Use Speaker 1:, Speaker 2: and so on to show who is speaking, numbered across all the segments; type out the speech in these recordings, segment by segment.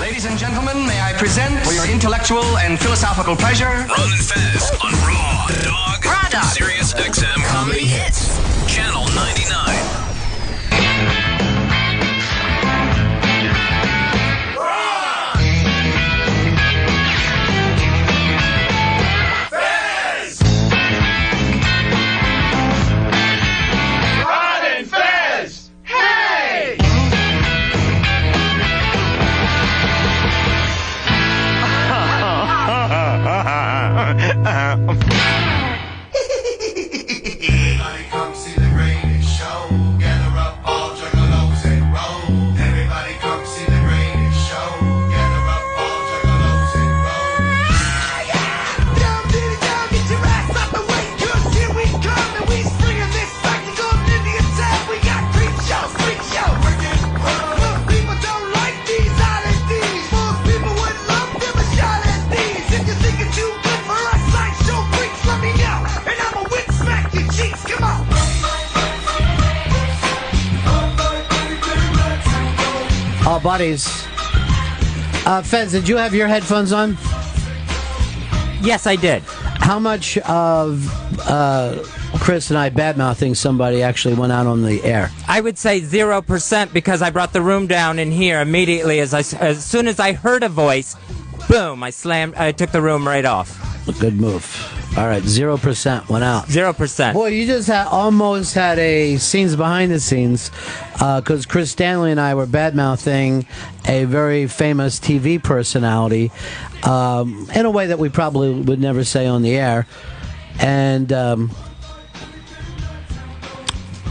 Speaker 1: Ladies and gentlemen, may I present for your intellectual and philosophical pleasure,
Speaker 2: Ron and Fez on Raw Dog.
Speaker 1: Raw Dog.
Speaker 2: Sirius XM Comedy Hits. Channel 99.
Speaker 3: Everybody come see the greatest show. Gather up all juggalos and roll. Everybody come see the greatest show. Gather up all juggalos and roll.
Speaker 4: Down, diddy, down, get your ass up and wait, 'cause here we come and we swinging this spectacle of Indian town. We got creep show, freak show. Most people don't like these oddities. Most people would love them a shot at these. If you think it's too good for us sideshow freaks, let me know, and I'ma whip smack your cheeks. Come on.
Speaker 5: Oh, buddies. Fez, did you have your headphones on?
Speaker 6: Yes, I did.
Speaker 5: How much of Chris and I bad-mouthing somebody actually went out on the air?
Speaker 6: I would say 0% because I brought the room down in here immediately as soon as I heard a voice. Boom! I took the room right off.
Speaker 5: Good move. All right, 0% went out.
Speaker 6: 0%.
Speaker 5: Boy, you just almost had a scenes behind the scenes because Chris Stanley and I were bad-mouthing a very famous TV personality in a way that we probably would never say on the air. And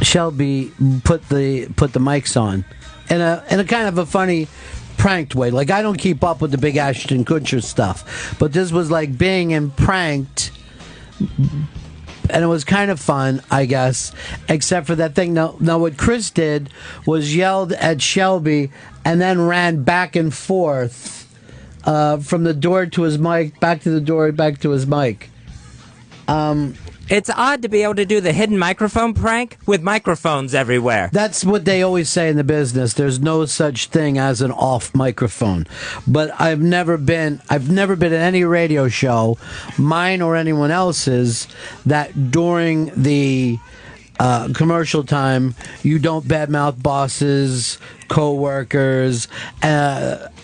Speaker 5: Shelby put the mics on in a kind of a funny, pranked way. Like, I don't keep up with the big Ashton Kutcher stuff, but this was like being pranked. And it was kind of fun, I guess, except for that thing. Now, what Chris did was yelled at Shelby and then ran back and forth from the door to his mic, back to the door, back to his mic.
Speaker 6: It's odd to be able to do the hidden microphone prank with microphones everywhere.
Speaker 5: That's what they always say in the business. There's no such thing as an off microphone. But I've never been in any radio show, mine or anyone else's, that during the commercial time you don't badmouth bosses, co-workers,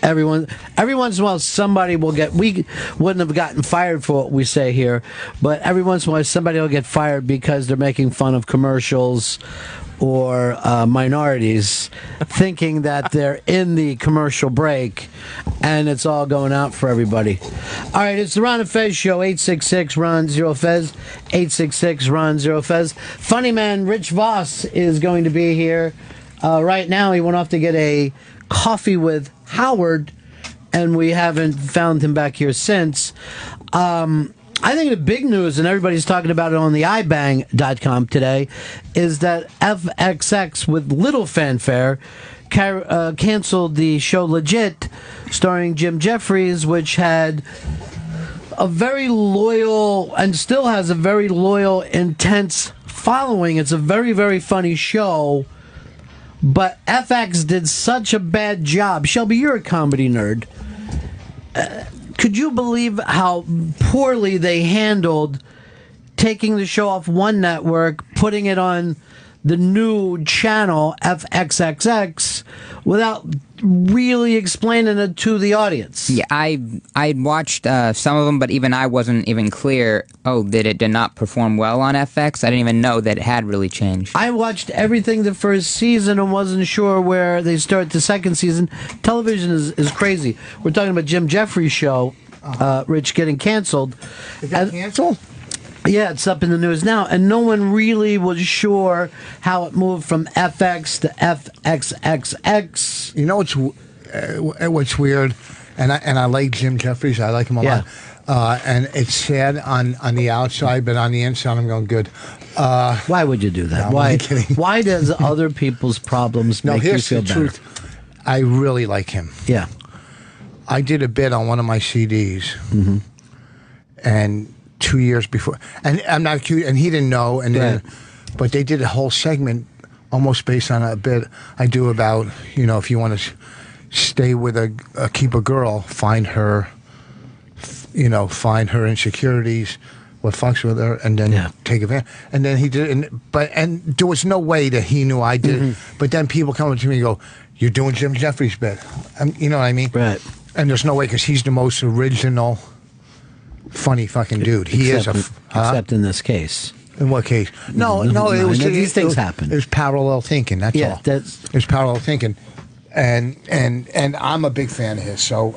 Speaker 5: everyone. Every once in a while somebody will get, we wouldn't have gotten fired for what we say here, but every once in a while somebody will get fired because they're making fun of commercials or minorities, thinking that they're in the commercial break and it's all going out for everybody. All right, it's the Ron and Fez Show, 866-RON-0-FEZ, 866-RON-0-FEZ. Funny man Rich Voss is going to be here. Right now, he went off to get a coffee with Howard, and we haven't found him back here since. I think the big news, and everybody's talking about it on the ibang.com today, is that FXX, with little fanfare, canceled the show Legit, starring Jim Jeffries, which had a very loyal, and still has a very loyal, intense following. It's a very, very funny show. But FX did such a bad job. Shelby, you're a comedy nerd. Could you believe how poorly they handled taking the show off one network, putting it on the new channel, FXXX, without really explaining it to the audience?
Speaker 7: Yeah, I watched some of them, but even I wasn't even clear, that it did not perform well on FX. I didn't even know that it had really changed.
Speaker 5: I watched everything the first season and wasn't sure where they start the second season. Television is crazy. We're talking about Jim Jeffries' show, Rich, getting canceled.
Speaker 8: It got canceled?
Speaker 5: Yeah, it's up in the news now, and no one really was sure how it moved from FX to FXXX.
Speaker 8: You know what's weird, and I like Jim Jeffries. I like him a lot. And it's sad on the outside, but on the inside, I'm going good.
Speaker 5: Why would you do that?
Speaker 8: No,
Speaker 5: Why?
Speaker 8: I'm kidding.
Speaker 5: Why does other people's problems make you feel better?
Speaker 8: Here's the truth. I really like him.
Speaker 5: Yeah.
Speaker 8: I did a bit on one of my CDs, and 2 years before, and I'm not cute, and he didn't know, and then, but they did a whole segment almost based on a bit I do about, if you want to stay with keep a girl, find her, find her insecurities, what fucks with her, and then take advantage. And then he did, and there was no way that he knew I did it. But then people come up to me and go, "You're doing Jim Jeffries' bit," you know what I mean?
Speaker 5: Right.
Speaker 8: And there's no way, because he's the most original, funny fucking dude. He
Speaker 5: except in this case.
Speaker 8: In what case? No, it was
Speaker 5: these things happen.
Speaker 8: It was parallel thinking. That's all. It was parallel thinking, and I'm a big fan of his. So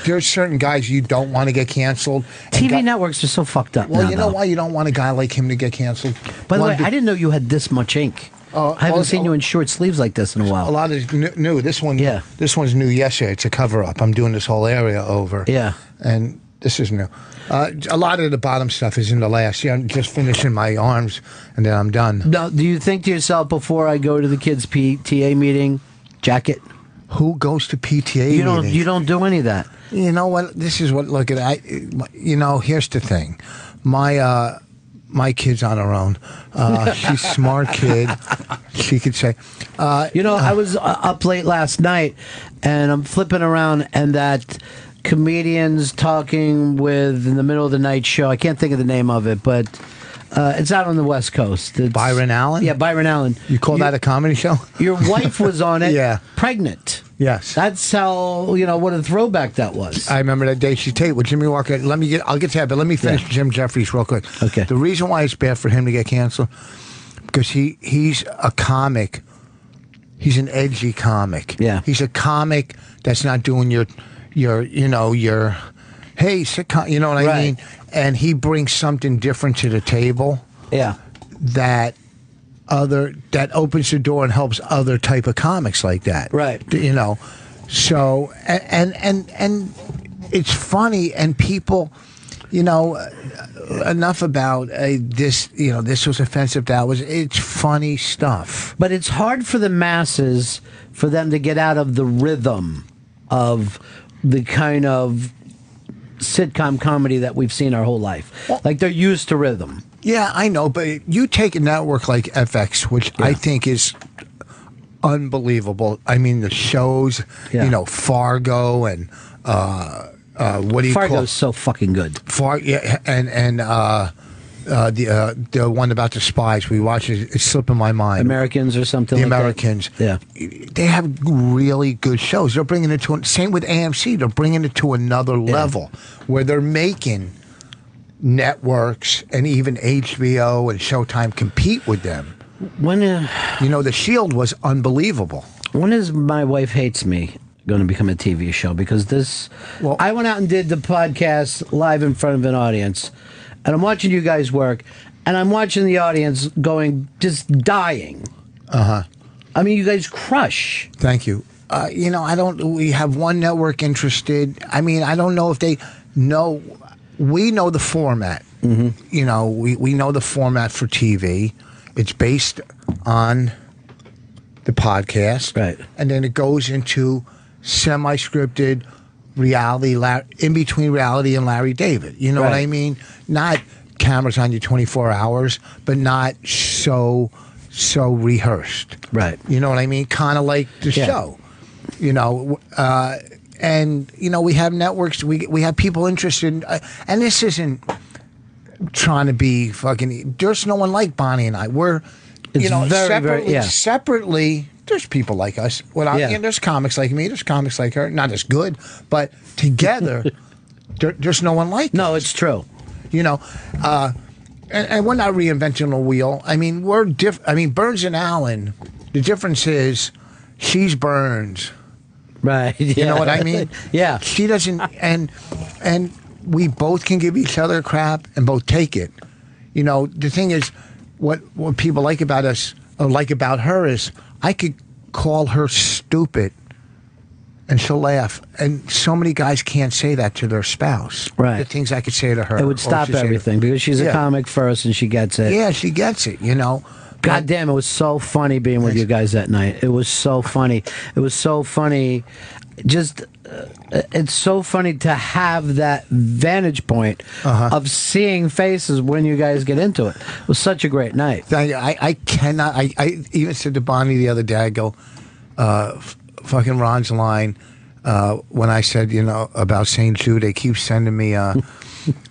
Speaker 8: there's certain guys you don't want to get canceled.
Speaker 5: TV networks are so fucked up.
Speaker 8: Well,
Speaker 5: now,
Speaker 8: you know
Speaker 5: though.
Speaker 8: why you don't want a guy like him to get canceled?
Speaker 5: By the way, I didn't know you had this much ink. I haven't seen you in short sleeves like this in a while.
Speaker 8: A lot is new. This one, this one's new yesterday. It's a cover up. I'm doing this whole area over.
Speaker 5: Yeah,
Speaker 8: and this is new. A lot of the bottom stuff is in the last. Yeah, I'm just finishing my arms, and then I'm done.
Speaker 5: Now, do you think to yourself before I go to the kids' PTA meeting, jacket?
Speaker 8: Who goes to PTA meetings?
Speaker 5: You don't do any of that.
Speaker 8: You know what? This is what. Look at here's the thing. My kid's on her own. She's a smart kid. She could say.
Speaker 5: I was up late last night, and I'm flipping around, and that comedians talking with in the middle of the night show. I can't think of the name of it, but it's out on the West Coast. It's,
Speaker 8: Byron Allen?
Speaker 5: Yeah, Byron Allen.
Speaker 8: You call that a comedy show?
Speaker 5: Your wife was on it.
Speaker 8: Yeah.
Speaker 5: Pregnant.
Speaker 8: Yes.
Speaker 5: That's how, what a throwback that was.
Speaker 8: I remember that day she taped with Jimmy Walker. I'll get to that, but let me finish Jim Jeffries real quick.
Speaker 5: Okay.
Speaker 8: The reason why it's bad for him to get canceled, because he's a comic. He's an edgy comic.
Speaker 5: Yeah.
Speaker 8: He's a comic that's not doing your hey, sitcom, you know what I mean? And he brings something different to the table.
Speaker 5: Yeah.
Speaker 8: That opens the door and helps other type of comics like that.
Speaker 5: Right.
Speaker 8: So and it's funny, and people, enough about this, this was offensive, it's funny stuff.
Speaker 5: But it's hard for the masses for them to get out of the rhythm of the kind of sitcom comedy that we've seen our whole life. Like they're used to rhythm.
Speaker 8: Yeah, I know, but you take a network like FX, which I think is unbelievable. I mean, the shows, Fargo and what do you call it?
Speaker 5: Fargo's so fucking good.
Speaker 8: And the one about the spies we watch it's slipping my mind.
Speaker 5: Americans or something.
Speaker 8: The
Speaker 5: like
Speaker 8: Americans.
Speaker 5: That. Yeah,
Speaker 8: they have really good shows. They're bringing it to same with AMC. They're bringing it to another level where they're making networks and even HBO and Showtime compete with them.
Speaker 5: When
Speaker 8: The Shield was unbelievable.
Speaker 5: When is My Wife Hates Me going to become a TV show? Because I went out and did the podcast live in front of an audience, and I'm watching you guys work, and I'm watching the audience just dying. I mean, you guys crush.
Speaker 8: Thank you. We have one network interested. I mean, I don't know if they know. We know the format. Mm-hmm. We know the format for TV. It's based on the podcast.
Speaker 5: Right.
Speaker 8: And then it goes into semi-scripted reality, in between reality and Larry David. You know what I mean? Not cameras on you 24 hours, but not so rehearsed.
Speaker 5: Right.
Speaker 8: You know what I mean? Kind of like the show. And we have networks. We have people interested, and this isn't trying to be fucking. There's no one like Bonnie and I. We're, separately. There's people like us. There's comics like me. There's comics like her. Not as good, but together, there's no one like.
Speaker 5: No,
Speaker 8: us.
Speaker 5: it's true.
Speaker 8: And we're not reinventing the wheel. I mean, we're different. I mean, Burns and Allen. The difference is, she's Burns.
Speaker 5: Right.
Speaker 8: You know what I mean?
Speaker 5: Yeah.
Speaker 8: She doesn't, and we both can give each other crap and both take it. The thing is, what people like about us, or like about her, is I could call her stupid and she'll laugh. And so many guys can't say that to their spouse.
Speaker 5: Right.
Speaker 8: The things I could say to her.
Speaker 5: It would stop everything because she's a comic first and she gets it.
Speaker 8: Yeah, she gets it,
Speaker 5: God damn, it was so funny being with you guys that night. It was so funny. It was so funny. Just, it's so funny to have that vantage point of seeing faces when you guys get into it. It was such a great night.
Speaker 8: I cannot. I even said to Bonnie the other day, I go, fucking Ron's line when I said, about St. Jude. They keep sending me,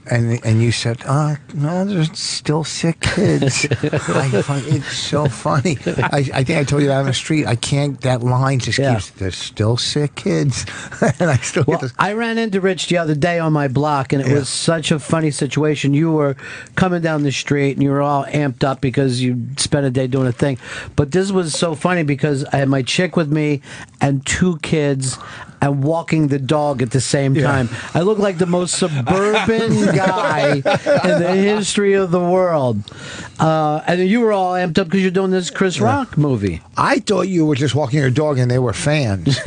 Speaker 8: and you said, no, there's still sick kids. It's so funny. I think I told you that on the street. That line just keeps, there's still sick kids. And I still get this.
Speaker 5: I ran into Rich the other day on my block, and it was such a funny situation. You were coming down the street, and you were all amped up because you spent a day doing a thing. But this was so funny because I had my chick with me and 2 kids and walking the dog at the same time. I look like the most suburban guy in the history of the world. And you were all amped up because you're doing this Chris Rock movie.
Speaker 8: I thought you were just walking your dog and they were fans.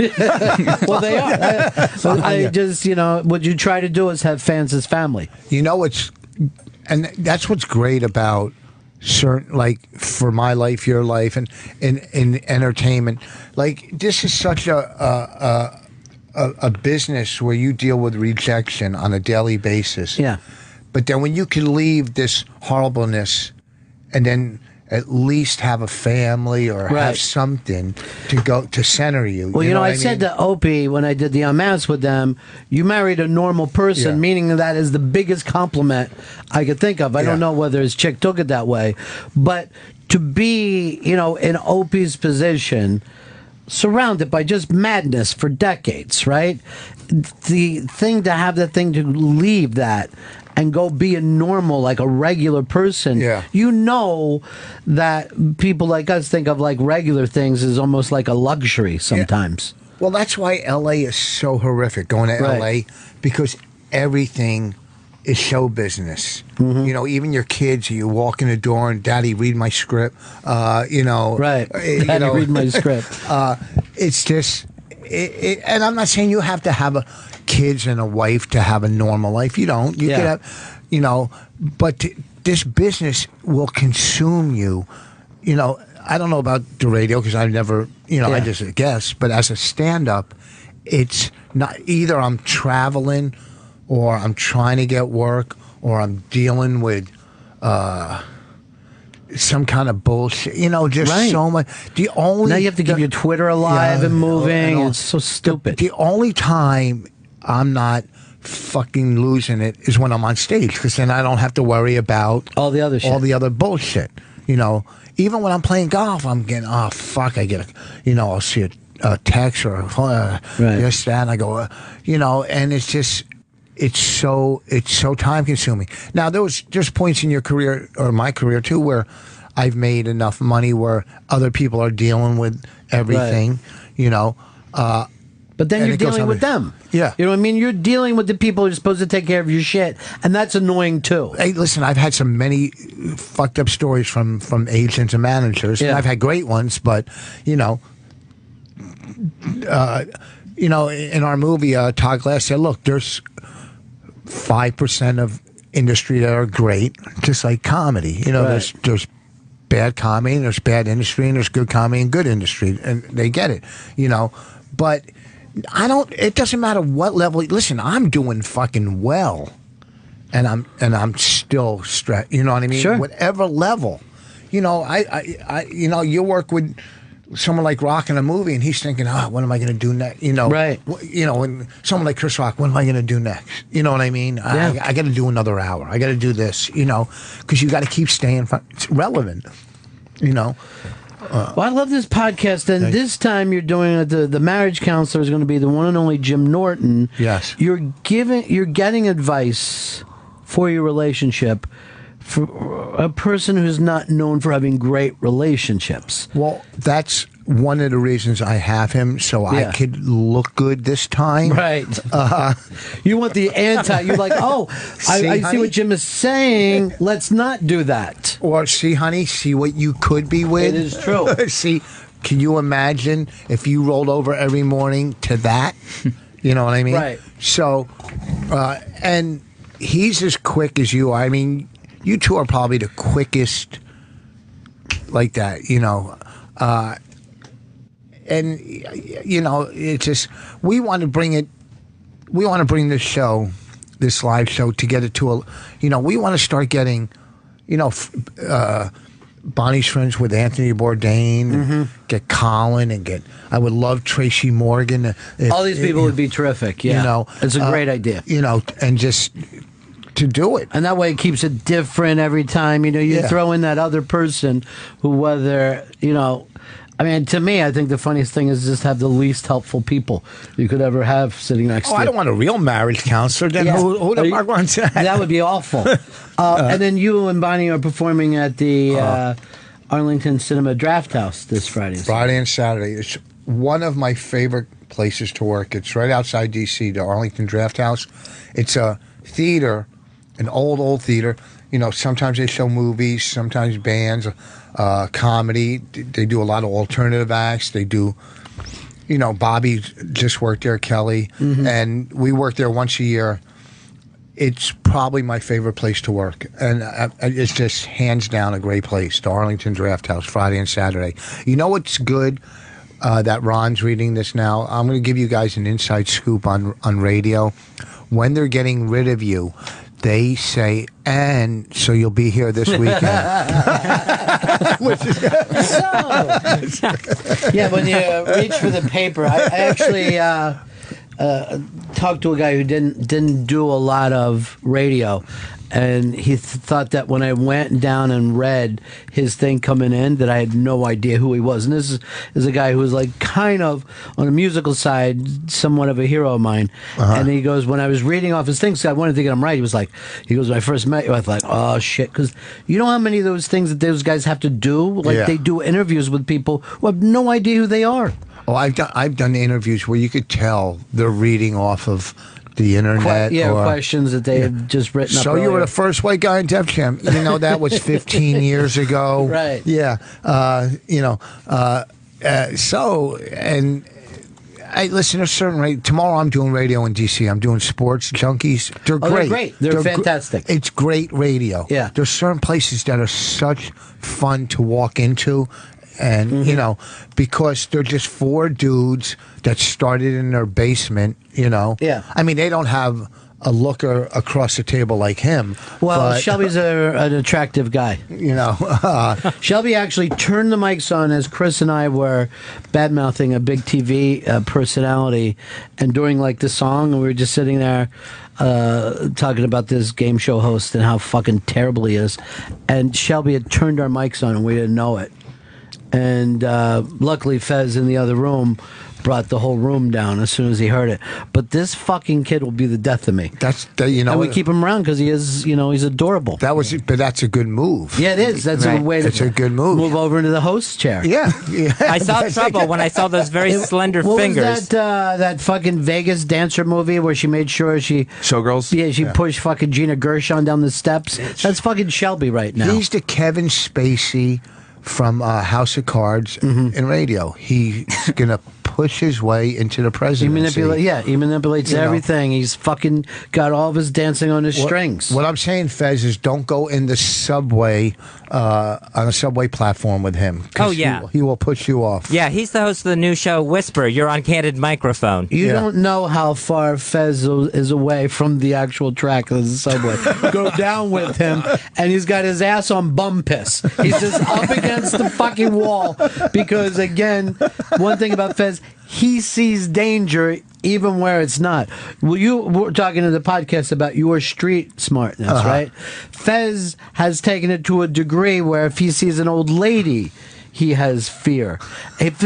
Speaker 5: Well, they are. I just, what you try to do is have fans as family.
Speaker 8: And that's what's great about certain, like, for my life, your life, and in entertainment. Like, this is such a business where you deal with rejection on a daily basis.
Speaker 5: Yeah.
Speaker 8: But then when you can leave this horribleness and then at least have a family or have something to go to center you.
Speaker 5: Well, I said to Opie when I did the Unmasked with them, you married a normal person, meaning that is the biggest compliment I could think of. I don't know whether his chick took it that way, but to be, in Opie's position, surrounded by just madness for decades, right? The thing to have that thing to leave that and go be a normal, like a regular person.
Speaker 8: Yeah.
Speaker 5: That people like us think of like regular things as almost like a luxury sometimes.
Speaker 8: Yeah. Well, that's why L.A. is so horrific, going to L.A., because everything is show business. Mm-hmm. Even your kids, you walk in the door and, Daddy, read my script.
Speaker 5: Daddy, read my script.
Speaker 8: It's just, and I'm not saying you have to have kids and a wife to have a normal life. You don't. You could have, but this business will consume you. I don't know about the radio because I've never, I just guess, but as a stand-up, it's not, either I'm traveling or I'm trying to get work, or I'm dealing with some kind of bullshit. So much.
Speaker 5: Now you have to keep your Twitter alive and moving. It's so stupid.
Speaker 8: The only time I'm not fucking losing it is when I'm on stage, because then I don't have to worry about
Speaker 5: all the other shit.
Speaker 8: All the other bullshit. Even when I'm playing golf, I'm getting, I get I'll see a text or this, that, and I go, and it's just, it's so time consuming. Now there's points in your career, or my career too, where I've made enough money where other people are dealing with everything,
Speaker 5: but then you're dealing with them.
Speaker 8: Yeah.
Speaker 5: You know what I mean? You're dealing with the people who are supposed to take care of your shit, and that's annoying too.
Speaker 8: Hey, listen, I've had many fucked up stories from agents and managers, and I've had great ones, but, in our movie, Todd Glass said, look, there's 5% of industry that are great, just like comedy. There's bad comedy, and there's bad industry, and there's good comedy and good industry, and they get it, But it doesn't matter what level. Listen, I'm doing fucking well, and I'm still stressed. You know what I mean?
Speaker 5: Sure.
Speaker 8: Whatever level, I you work with someone like Rock in a movie, and he's thinking, what am I going to do next?
Speaker 5: Right.
Speaker 8: When someone like Chris Rock, what am I going to do next? You know what I mean?
Speaker 5: Yeah.
Speaker 8: I got to do another hour. I got to do this, because you got to keep staying relevant,
Speaker 5: Well, I love this podcast, and this time you're doing the marriage counselor is going to be the one and only Jim Norton.
Speaker 8: Yes.
Speaker 5: You're getting advice for your relationship for a person who's not known for having great relationships.
Speaker 8: Well, that's one of the reasons I have him, so I could look good this time.
Speaker 5: Right. You want the anti. You're like, I see what Jim is saying. Let's not do that.
Speaker 8: Or see what you could be with.
Speaker 5: It is true.
Speaker 8: See, can you imagine if you rolled over every morning to that? You know what I mean?
Speaker 5: Right.
Speaker 8: So, and he's as quick as you are. I mean, you two are probably the quickest like that, and it's just we want to bring this show, this live show, to get it to we want to start getting Bonnie's friends with Anthony Bourdain, and get Colin, and I would love Tracy Morgan.
Speaker 5: All these people would be terrific. Yeah,
Speaker 8: You know,
Speaker 5: it's a great idea.
Speaker 8: You know, and just to do it.
Speaker 5: And that way it keeps it different every time. You know, you
Speaker 8: Yeah.
Speaker 5: throw in that other person who, whether, you know, I mean, to me, I think the funniest thing is just have the least helpful people you could ever have sitting next to you.
Speaker 8: I don't want a real marriage counselor. Then
Speaker 5: Yeah.
Speaker 8: who the fuck wants that?
Speaker 5: That would be awful. And then you and Bonnie are performing at the Arlington Cinema Draft House this Friday.
Speaker 8: Friday and Saturday. It's one of my favorite places to work. It's right outside D.C., the Arlington Draft House. It's a theater, an old theater. You know, sometimes they show movies, sometimes bands, comedy. They do a lot of alternative acts. They do, you know, Bobby just worked there, Kelly, and we work there once a year. It's probably my favorite place to work, and it's just hands down a great place. The Arlington Draft House, Friday and Saturday. You know what's good? That Ron's reading this now. I'm going to give you guys an inside scoop on radio. When they're getting rid of you, they say, and so you'll be here this weekend.
Speaker 5: Yeah, when you reach for the paper, I actually talked to a guy who didn't do a lot of radio, and he thought that when I went down and read his thing coming in, that I had no idea who he was. And this is a guy who was like kind of on the musical side, somewhat of a hero of mine. And he goes, when I was reading off his things, I wanted to get him right. He was like, when I first met you, I was like, oh shit, because you know how many of those things that those guys have to do? Like they do interviews with people who have no idea who they are.
Speaker 8: Oh, I've done interviews where you could tell they're reading off of the internet.
Speaker 5: Questions that they had just written up.
Speaker 8: So you were the first white guy in Def Jam. You know, that was 15 years ago.
Speaker 5: Right.
Speaker 8: Yeah. So, and I listen to a certain radio. Tomorrow I'm doing radio in D.C. I'm doing Sports Junkies. They're great.
Speaker 5: They're fantastic.
Speaker 8: It's great radio.
Speaker 5: Yeah.
Speaker 8: There's certain places that are such fun to walk into. And, you know, because they're just four dudes that started in their basement, you know.
Speaker 5: Yeah.
Speaker 8: I mean, they don't have a looker across the table like him.
Speaker 5: Well,
Speaker 8: but,
Speaker 5: Shelby's an attractive guy.
Speaker 8: You know.
Speaker 5: Shelby actually turned the mics on as Chris and I were bad-mouthing a big TV personality. And during, like, the song, we were just sitting there talking about this game show host and how fucking terrible he is. And Shelby had turned our mics on and we didn't know it. And luckily Fez in the other room brought the whole room down as soon as he heard it. But this fucking kid will be the death of me. And we keep him around because he is, you know, he's adorable.
Speaker 8: But that's a good move.
Speaker 5: Yeah, it is. That's a way to.
Speaker 8: It's a good move.
Speaker 5: Move over into the host chair.
Speaker 8: Yeah.
Speaker 6: I saw trouble when I saw those very slender fingers.
Speaker 5: Was that fucking Vegas dancer movie where she made sure she
Speaker 9: Showgirls?
Speaker 5: Yeah, she pushed fucking Gina Gershon down the steps. That's fucking Shelby right now.
Speaker 8: He's the Kevin Spacey from House of Cards in radio. He's gonna push his way into the presidency.
Speaker 5: He manipulates everything. He's fucking got all of his dancing on his strings.
Speaker 8: What I'm saying, Fez, is don't go in the subway on a subway platform with him.
Speaker 6: Oh, yeah.
Speaker 8: He will push you off.
Speaker 6: Yeah, he's the host of the new show Whisper. You're on Candid Microphone.
Speaker 5: You don't know how far Fez is away from the actual track of the subway. Go down with him, and he's got his ass on bum piss. He's just up against the fucking wall because, again, one thing about Fez, he sees danger even where it's not. Well, you were talking in the podcast about your street smartness, right? Fez has taken it to a degree where if he sees an old lady, he has fear. If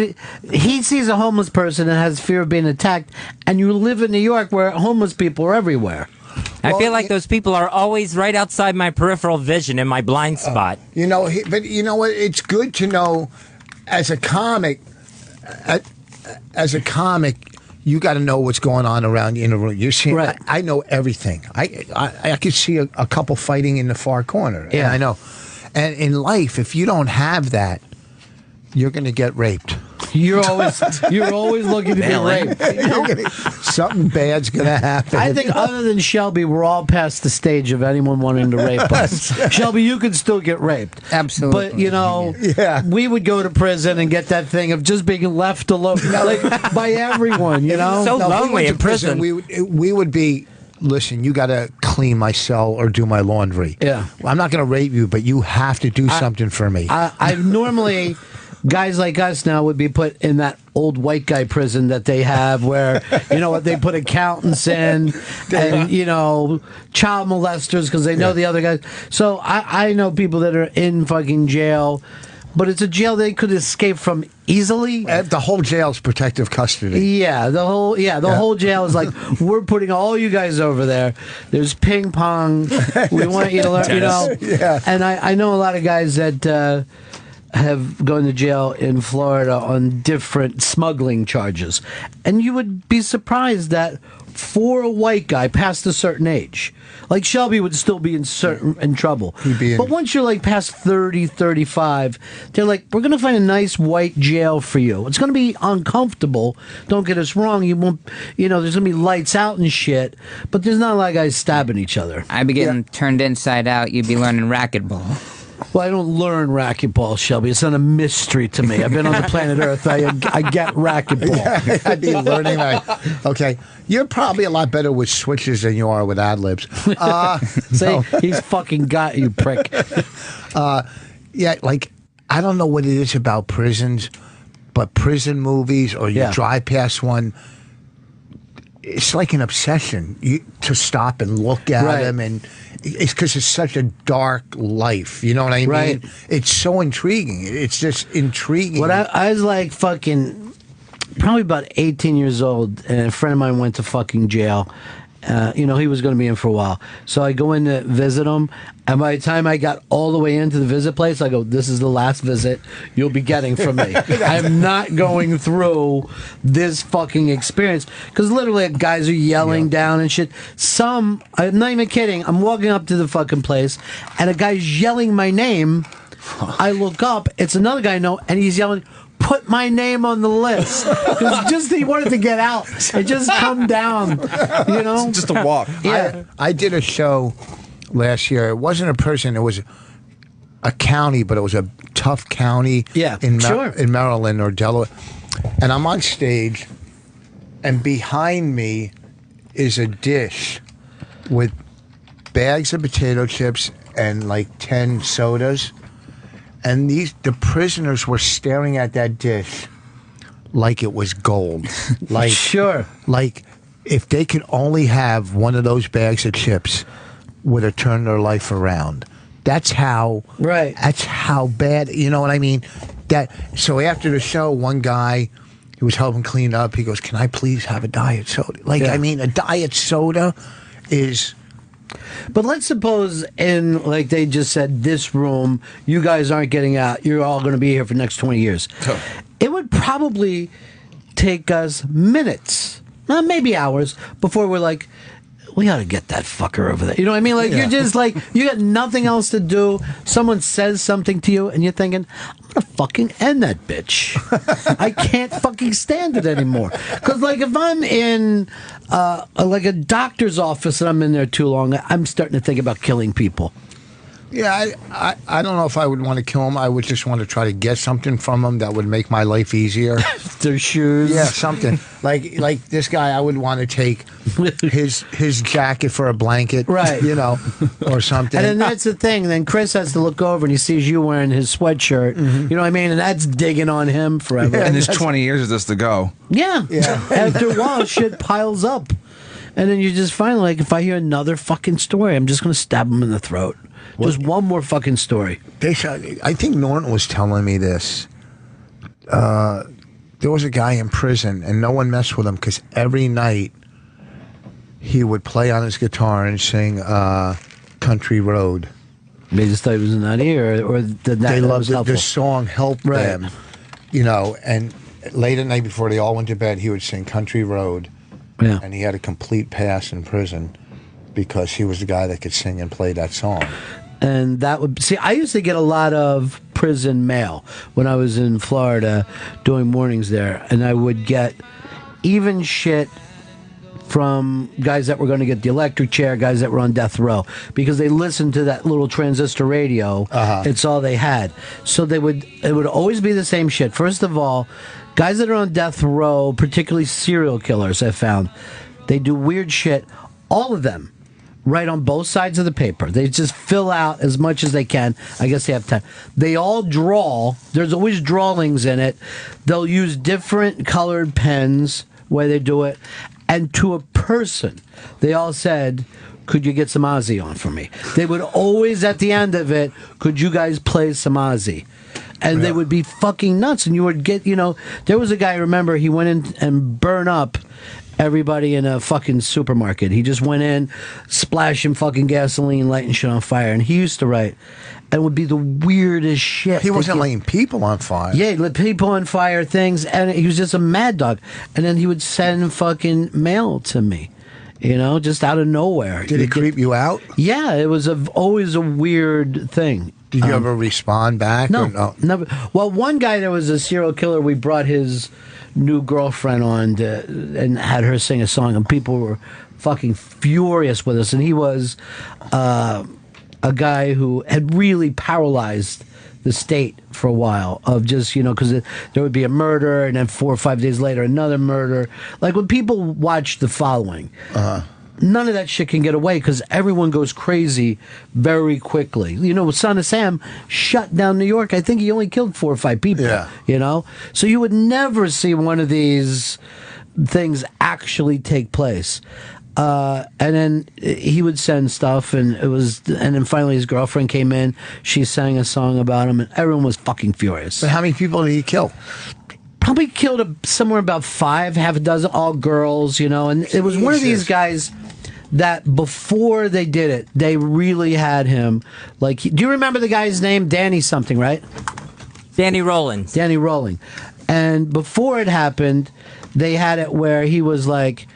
Speaker 5: he sees a homeless person and has fear of being attacked, and you live in New York where homeless people are everywhere.
Speaker 6: I feel like those people are always right outside my peripheral vision in my blind spot.
Speaker 8: You know, but you know what? It's good to know as a comic. As a comic, you got to know what's going on around you in the room. You're seeing.
Speaker 5: Right.
Speaker 8: I know everything. I could see a couple fighting in the far corner.
Speaker 5: Yeah,
Speaker 8: I know. And in life, if you don't have that, you're going to get raped.
Speaker 5: You're always looking to be raped.
Speaker 8: Something bad's going to happen.
Speaker 5: I think other than Shelby, we're all past the stage of anyone wanting to rape us. Shelby, you could still get raped.
Speaker 7: Absolutely.
Speaker 5: But, you know, we would go to prison and get that thing of just being left alone like, by everyone, you know?
Speaker 6: So lonely
Speaker 8: we went
Speaker 6: in
Speaker 8: to prison.
Speaker 6: prison.
Speaker 8: We would be, listen, you got to clean my cell or do my laundry.
Speaker 5: Yeah.
Speaker 8: Well, I'm not going to rape you, but you have to do something for me.
Speaker 5: I normally, guys like us now would be put in that old white guy prison that they have where, you know what, they put accountants in and, you know, child molesters because they know the other guys. So I know people that are in fucking jail, but it's a jail they could escape from easily.
Speaker 8: The whole jail's protective custody.
Speaker 5: Yeah, the whole jail is like, we're putting all you guys over there. There's ping pong. We want you to learn, you know.
Speaker 8: Yeah.
Speaker 5: And I know a lot of guys that have gone to jail in Florida on different smuggling charges. And you would be surprised that for a white guy past a certain age, like Shelby would still be in trouble. But once you're like past 30, 35, they're like, we're going to find a nice white jail for you. It's going to be uncomfortable. Don't get us wrong. You won't, you know, there's going to be lights out and shit, but there's not a lot of guys stabbing each other.
Speaker 7: I'd be getting turned inside out. You'd be learning racquetball.
Speaker 5: Well, I don't learn racquetball, Shelby. It's not a mystery to me. I've been on the planet Earth. I get racquetball.
Speaker 8: Yeah, I'd be learning. Okay, you're probably a lot better with switches than you are with ad-libs.
Speaker 5: See, he's fucking got you, prick.
Speaker 8: Yeah, like, I don't know what it is about prisons, but prison movies or you drive past one, it's like an obsession to stop and look at them, and it's because it's such a dark life. You know what I mean?
Speaker 5: Right.
Speaker 8: It's so intriguing. It's just intriguing.
Speaker 5: What I was like fucking probably about 18 years old, and a friend of mine went to fucking jail. You know, he was going to be in for a while. So I go in to visit him, and by the time I got all the way into the visit place, I go, this is the last visit you'll be getting from me. I'm not going through this fucking experience. Because literally, guys are yelling down and shit. I'm not even kidding, I'm walking up to the fucking place, and a guy's yelling my name. I look up, it's another guy I know, and he's yelling, put my name on the list. Because just he wanted to get out and just come down, you know?
Speaker 9: Just a walk.
Speaker 5: Yeah.
Speaker 8: I did a show last year. It wasn't a prison. It was a county, but it was a tough county in Maryland or Delaware. And I'm on stage, and behind me is a dish with bags of potato chips and like 10 sodas. And the prisoners were staring at that dish like it was gold. Like like if they could only have one of those bags of chips, would have turned their life around. That's how That's how bad. You know what I mean? So after the show, one guy who was helping clean up, he goes, "Can I please have a diet soda?" Like I mean, a diet soda is.
Speaker 5: But let's suppose like they just said, this room, you guys aren't getting out. You're all going to be here for the next 20 years. It would probably take us minutes, maybe hours, before we're like, we ought to get that fucker over there. You know what I mean? Like, you're just like, you got nothing else to do. Someone says something to you, and you're thinking, I'm going to fucking end that bitch. I can't fucking stand it anymore. Because, like, if I'm in, like, a doctor's office and I'm in there too long, I'm starting to think about killing people.
Speaker 8: Yeah, I don't know if I would want to kill him. I would just want to try to get something from him that would make my life easier.
Speaker 5: Their shoes.
Speaker 8: Yeah, something. Like this guy, I would want to take his jacket for a blanket.
Speaker 5: Right.
Speaker 8: You know, or something.
Speaker 5: And then that's the thing. Then Chris has to look over and he sees you wearing his sweatshirt. You know what I mean? And that's digging on him forever.
Speaker 9: And there's 20 years of this to go.
Speaker 5: Yeah. After a while, shit piles up. And then you just find, like, if I hear another fucking story, I'm just going to stab him in the throat. Just one more fucking story.
Speaker 8: I think Norton was telling me this. There was a guy in prison, and no one messed with him because every night he would play on his guitar and sing Country Road.
Speaker 5: They just thought he was in that ear, or
Speaker 8: they loved it. The song helped them. You know, and late at night before they all went to bed, he would sing Country Road.
Speaker 5: Yeah.
Speaker 8: And he had a complete pass in prison because he was the guy that could sing and play that song.
Speaker 5: And that would see. I used to get a lot of prison mail when I was in Florida doing mornings there, and I would get even shit from guys that were going to get the electric chair, guys that were on death row, because they listened to that little transistor radio. It's all they had. So it would always be the same shit. First of all, guys that are on death row, particularly serial killers, I found, they do weird shit. All of them write on both sides of the paper. They just fill out as much as they can. I guess they have time. They all draw. There's always drawings in it. They'll use different colored pens where they do it. And to a person, they all said, could you get some Ozzy on for me? They would always, at the end of it, could you guys play some Ozzy? And they would be fucking nuts. And you would get, there was a guy, remember, he went in and burned up everybody in a fucking supermarket. He just went in, splashing fucking gasoline, lighting shit on fire. And he used to write, and it would be the weirdest shit.
Speaker 8: He wasn't lighting people on fire.
Speaker 5: Yeah, he lit people on fire, things, and he was just a mad dog. And then he would send fucking mail to me, just out of nowhere.
Speaker 8: Did it creep you out?
Speaker 5: Yeah, it was always a weird thing.
Speaker 8: Did you ever respond back?
Speaker 5: No,
Speaker 8: or no,
Speaker 5: never. Well, one guy, there was a serial killer. We brought his new girlfriend on and had her sing a song, and people were fucking furious with us. And he was a guy who had really paralyzed the state for a while of just, because there would be a murder, and then 4 or 5 days later, another murder. Like when people watch The Following, none of that shit can get away because everyone goes crazy very quickly. Son of Sam shut down New York. I think he only killed 4 or 5 people.
Speaker 8: Yeah.
Speaker 5: So you would never see one of these things actually take place. And then he would send stuff, and then finally his girlfriend came in. She sang a song about him, and everyone was fucking furious.
Speaker 8: But how many people did he kill?
Speaker 5: Probably killed somewhere about 5, half a dozen, all girls, and it was one of these guys that before they did it, they really had him. Like, do you remember the guy's name? Danny something, right?
Speaker 6: Danny Rollins.
Speaker 5: Danny Rolling. And before it happened, they had it where he was like,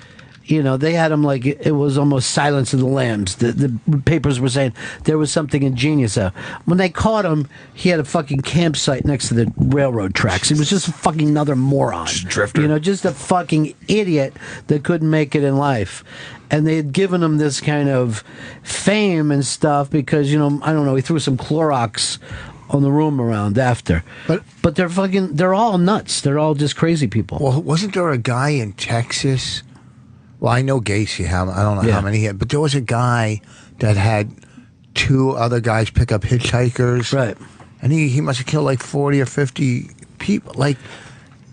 Speaker 5: they had him like it was almost Silence of the Lambs. The papers were saying there was something ingenious there. When they caught him, he had a fucking campsite next to the railroad tracks. He was just a fucking another moron.
Speaker 9: Just a drifter.
Speaker 5: Just a fucking idiot that couldn't make it in life. And they had given him this kind of fame and stuff because, I don't know, he threw some Clorox on the room around after. But they're all nuts. They're all just crazy people.
Speaker 8: Well, wasn't there a guy in Texas? Well, I know Gacy. I don't know how many he had, but there was a guy that had 2 other guys pick up hitchhikers.
Speaker 5: Right.
Speaker 8: And he must have killed like 40 or 50 people. Like,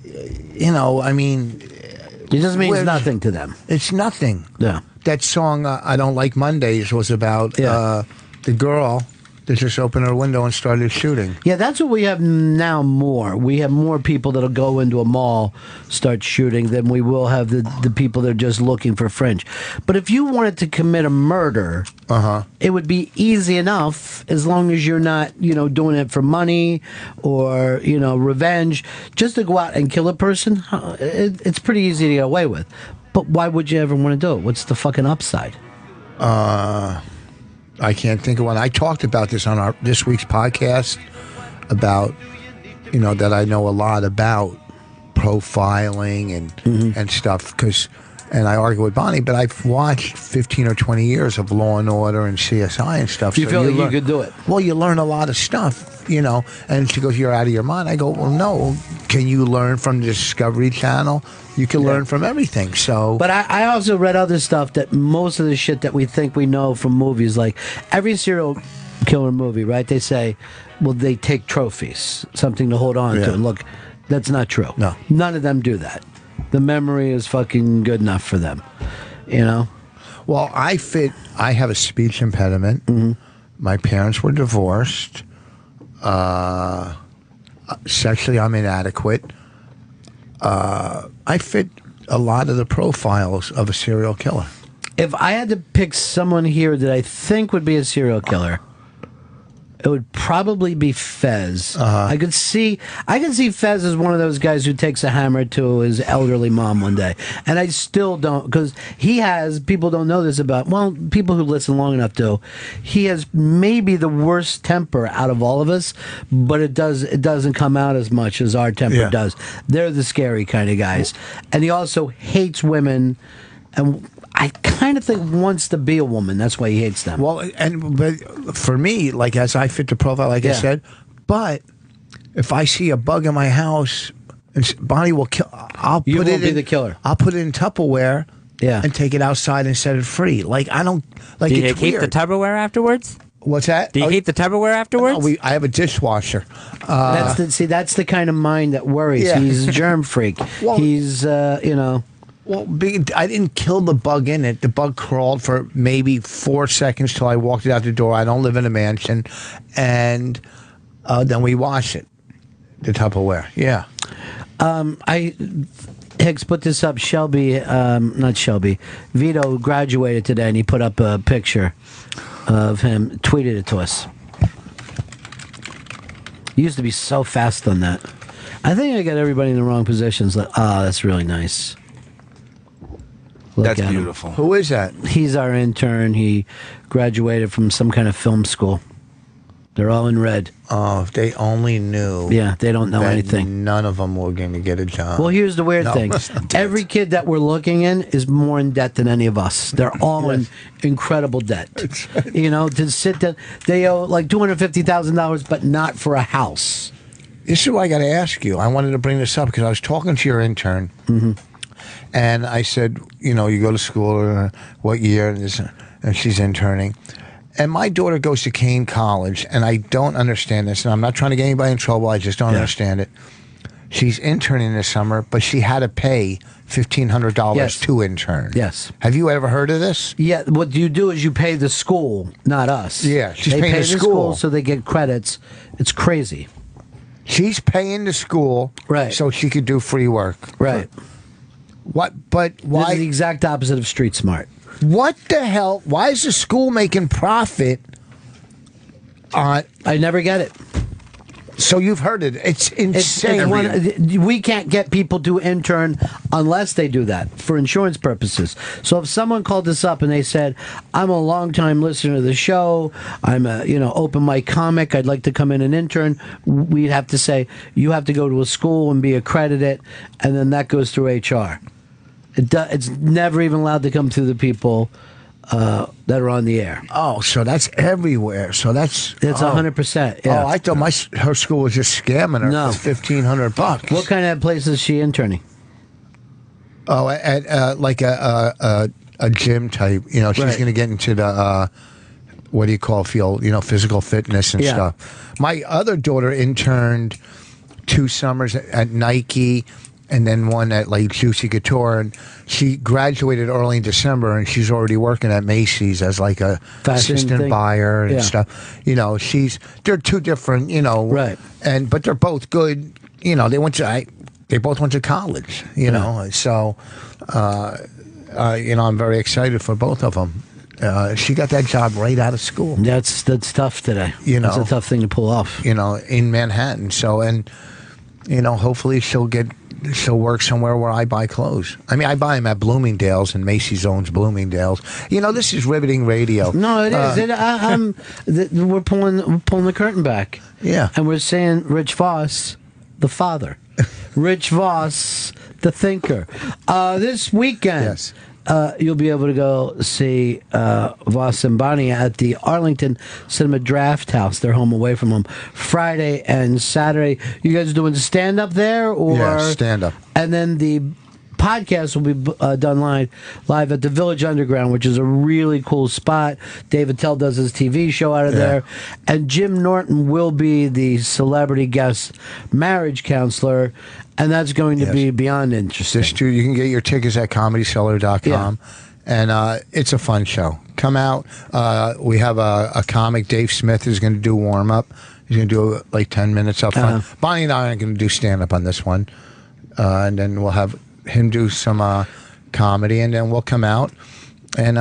Speaker 8: I mean...
Speaker 5: It just means nothing to them.
Speaker 8: It's nothing.
Speaker 5: Yeah.
Speaker 8: That song, I Don't Like Mondays, was about the girl that just opened her window and started shooting.
Speaker 5: Yeah, that's what we have now more. We have more people that'll go into a mall, start shooting, than we will have the people that are just looking for fringe. But if you wanted to commit a murder, it would be easy enough as long as you're not, doing it for money or, revenge. Just to go out and kill a person, it's pretty easy to get away with. But why would you ever want to do it? What's the fucking upside?
Speaker 8: I can't think of one. I talked about this on this week's podcast about, that I know a lot about profiling and stuff and I argue with Bonnie, but I've watched 15 or 20 years of Law and Order and CSI and stuff.
Speaker 5: You feel like you could do it?
Speaker 8: Well, you learn a lot of stuff, and she goes, you're out of your mind. I go, well, no. Can you learn from the Discovery Channel? You can learn from everything. So,
Speaker 5: but I also read other stuff that most of the shit that we think we know from movies, like every serial killer movie, right? They say, well, they take trophies, something to hold on to. And look, that's not true.
Speaker 8: No.
Speaker 5: None of them do that. The memory is fucking good enough for them,
Speaker 8: Well, I have a speech impediment. My parents were divorced. Sexually, I'm inadequate. I fit a lot of the profiles of a serial killer.
Speaker 5: If I had to pick someone here that I think would be a serial killer, it would probably be Fez. I could see Fez as one of those guys who takes a hammer to his elderly mom one day. And I still don't, because people don't know this about, well, people who listen long enough do. He has maybe the worst temper out of all of us, but it doesn't come out as much as our temper does. They're the scary kind of guys. And he also hates women, and I kind of think wants to be a woman. That's why he hates them.
Speaker 8: Well, but for me, like as I fit the profile, like I said, but if I see a bug in my house, Bonnie will kill.
Speaker 5: You won't be the killer.
Speaker 8: I'll put it in Tupperware
Speaker 5: Yeah.
Speaker 8: and take it outside and set it free. Like I don't like.
Speaker 6: Do you
Speaker 8: it's
Speaker 6: keep
Speaker 8: weird.
Speaker 6: the Tupperware afterwards?
Speaker 8: What's that?
Speaker 6: Do you keep the Tupperware afterwards?
Speaker 8: No, I have a dishwasher.
Speaker 5: That's the kind of mind that worries.
Speaker 8: Yeah.
Speaker 5: He's a germ freak.
Speaker 8: Well-
Speaker 5: He's
Speaker 8: Well, I didn't kill the bug in it. The bug crawled for maybe 4 seconds till I walked it out the door. I don't live in a mansion, and then we wash it. The Tupperware, yeah.
Speaker 5: Hicks put this up. Not Shelby. Vito graduated today, and he put up a picture of him. Tweeted it to us. He used to be so fast on that. I think I got everybody in the wrong positions. Like, that's really nice. Look
Speaker 9: That's
Speaker 5: at him.
Speaker 9: beautiful.
Speaker 8: Who is that?
Speaker 5: He's our intern. He graduated from some kind of film school. They're all in red.
Speaker 8: Oh, if they only knew.
Speaker 5: Yeah, they don't know
Speaker 8: that
Speaker 5: anything.
Speaker 8: None of them were going to get a job.
Speaker 5: Well, here's the weird
Speaker 8: No.
Speaker 5: thing. Every kid that we're looking in is more in debt than any of us. They're all in incredible debt. You know, to sit there, they owe like $250,000, but not for a house.
Speaker 8: This is what I got to ask you. I wanted to bring this up because I was talking to your intern, and I said, you go to school, or what year? And she's interning. And my daughter goes to Kane College, and I don't understand this, and I'm not trying to get anybody in trouble. I just don't understand it. She's interning this summer, but she had to pay $1,500
Speaker 5: Yes.
Speaker 8: to intern.
Speaker 5: Yes.
Speaker 8: Have you ever heard of this?
Speaker 5: Yeah, what you do is you pay the school, not us.
Speaker 8: Yeah, she's
Speaker 5: they
Speaker 8: paying
Speaker 5: pay
Speaker 8: the school.
Speaker 5: so they get credits. It's crazy.
Speaker 8: She's paying the school
Speaker 5: Right.
Speaker 8: so she could do free work.
Speaker 5: Right.
Speaker 8: What? But
Speaker 5: This
Speaker 8: why?
Speaker 5: is the exact opposite of street smart.
Speaker 8: What the hell? Why is the school making profit on?
Speaker 5: I never get it.
Speaker 8: So you've heard it. It's
Speaker 5: It's
Speaker 8: insane.
Speaker 5: we can't get people to intern unless they do that for insurance purposes. So if someone called us up and they said, "I'm a long-time listener to the show. I'm a open mic comic. I'd like to come in and intern," we'd have to say you have to go to a school and be accredited, and then that goes through HR. It's never even allowed to come through the people that are on the air.
Speaker 8: Oh, so that's everywhere. So that's
Speaker 5: It's 100%. Yeah.
Speaker 8: Oh, I thought her school was just scamming her
Speaker 5: No.
Speaker 8: for $1,500.
Speaker 5: What kind of place is she interning?
Speaker 8: Oh, at like a gym type. She's
Speaker 5: Right.
Speaker 8: going to get into the what do you call field? Physical fitness and
Speaker 5: Yeah.
Speaker 8: stuff. My other daughter interned 2 summers at Nike, and then one at like Juicy Couture, and she graduated early in December, and she's already working at Macy's as like a
Speaker 5: Fashion
Speaker 8: assistant
Speaker 5: thing?
Speaker 8: buyer and
Speaker 5: Yeah.
Speaker 8: stuff. They're two different,
Speaker 5: Right.
Speaker 8: but they're both good. They both went to college. So I'm very excited for both of them. She got that job right out of school.
Speaker 5: That's tough today. It's a tough thing to pull off.
Speaker 8: In Manhattan. So, and hopefully she'll work somewhere where I buy clothes. I mean, I buy them at Bloomingdale's, and Macy's owns Bloomingdale's. This is riveting radio.
Speaker 5: No, it is. We're pulling the curtain back.
Speaker 8: Yeah.
Speaker 5: And we're saying Rich Voss, the father. Rich Voss, the thinker. This weekend,
Speaker 8: Yes.
Speaker 5: You'll be able to go see Vos and Bonnie at the Arlington Cinema Draft House. They're home away from home. Friday and Saturday. You guys doing stand-up there? Or
Speaker 8: Yeah, stand-up.
Speaker 5: And then the podcast will be done live at the Village Underground, which is a really cool spot. David Tell does his TV show out of there. And Jim Norton will be the celebrity guest marriage counselor. And that's going to be beyond interesting.
Speaker 8: You can get your tickets at comedyseller.com. And it's a fun show. Come out. We have a comic, Dave Smith, who's going to do warm-up. He's going to do like 10 minutes up front. Bonnie and I aren't going to do stand-up on this one. And then we'll have him do some comedy, and then we'll come out and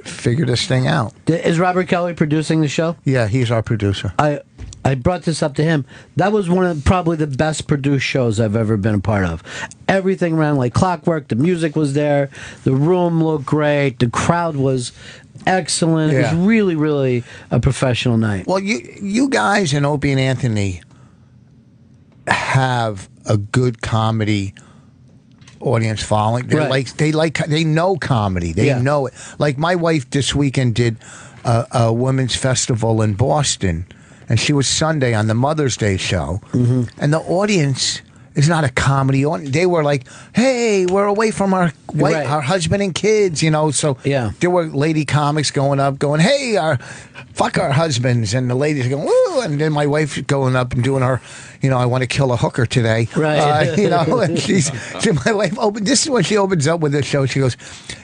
Speaker 8: figure this thing out.
Speaker 5: Is Robert Kelly producing the show?
Speaker 8: Yeah, he's our producer.
Speaker 5: I brought this up to him. That was one of probably the best produced shows I've ever been a part of. Everything ran like clockwork. The music was there. The room looked great. The crowd was excellent. It was really, really a professional night.
Speaker 8: Well, you guys and Opie and Anthony have a good comedy audience following. They know comedy. They know it. Like my wife this weekend did a women's festival in Boston, and she was Sunday on the Mother's Day show, and the audience It's not a comedy. They were like, hey, we're away from our
Speaker 5: Right.
Speaker 8: our husband and kids, you know. So
Speaker 5: Yeah.
Speaker 8: there were lady comics going up, going, hey, fuck our husbands, and the ladies going, woo, and then my wife going up and doing her, you know, I want to kill a hooker today,
Speaker 5: Right.
Speaker 8: you know. And my wife this is when she opens up with the show. She goes,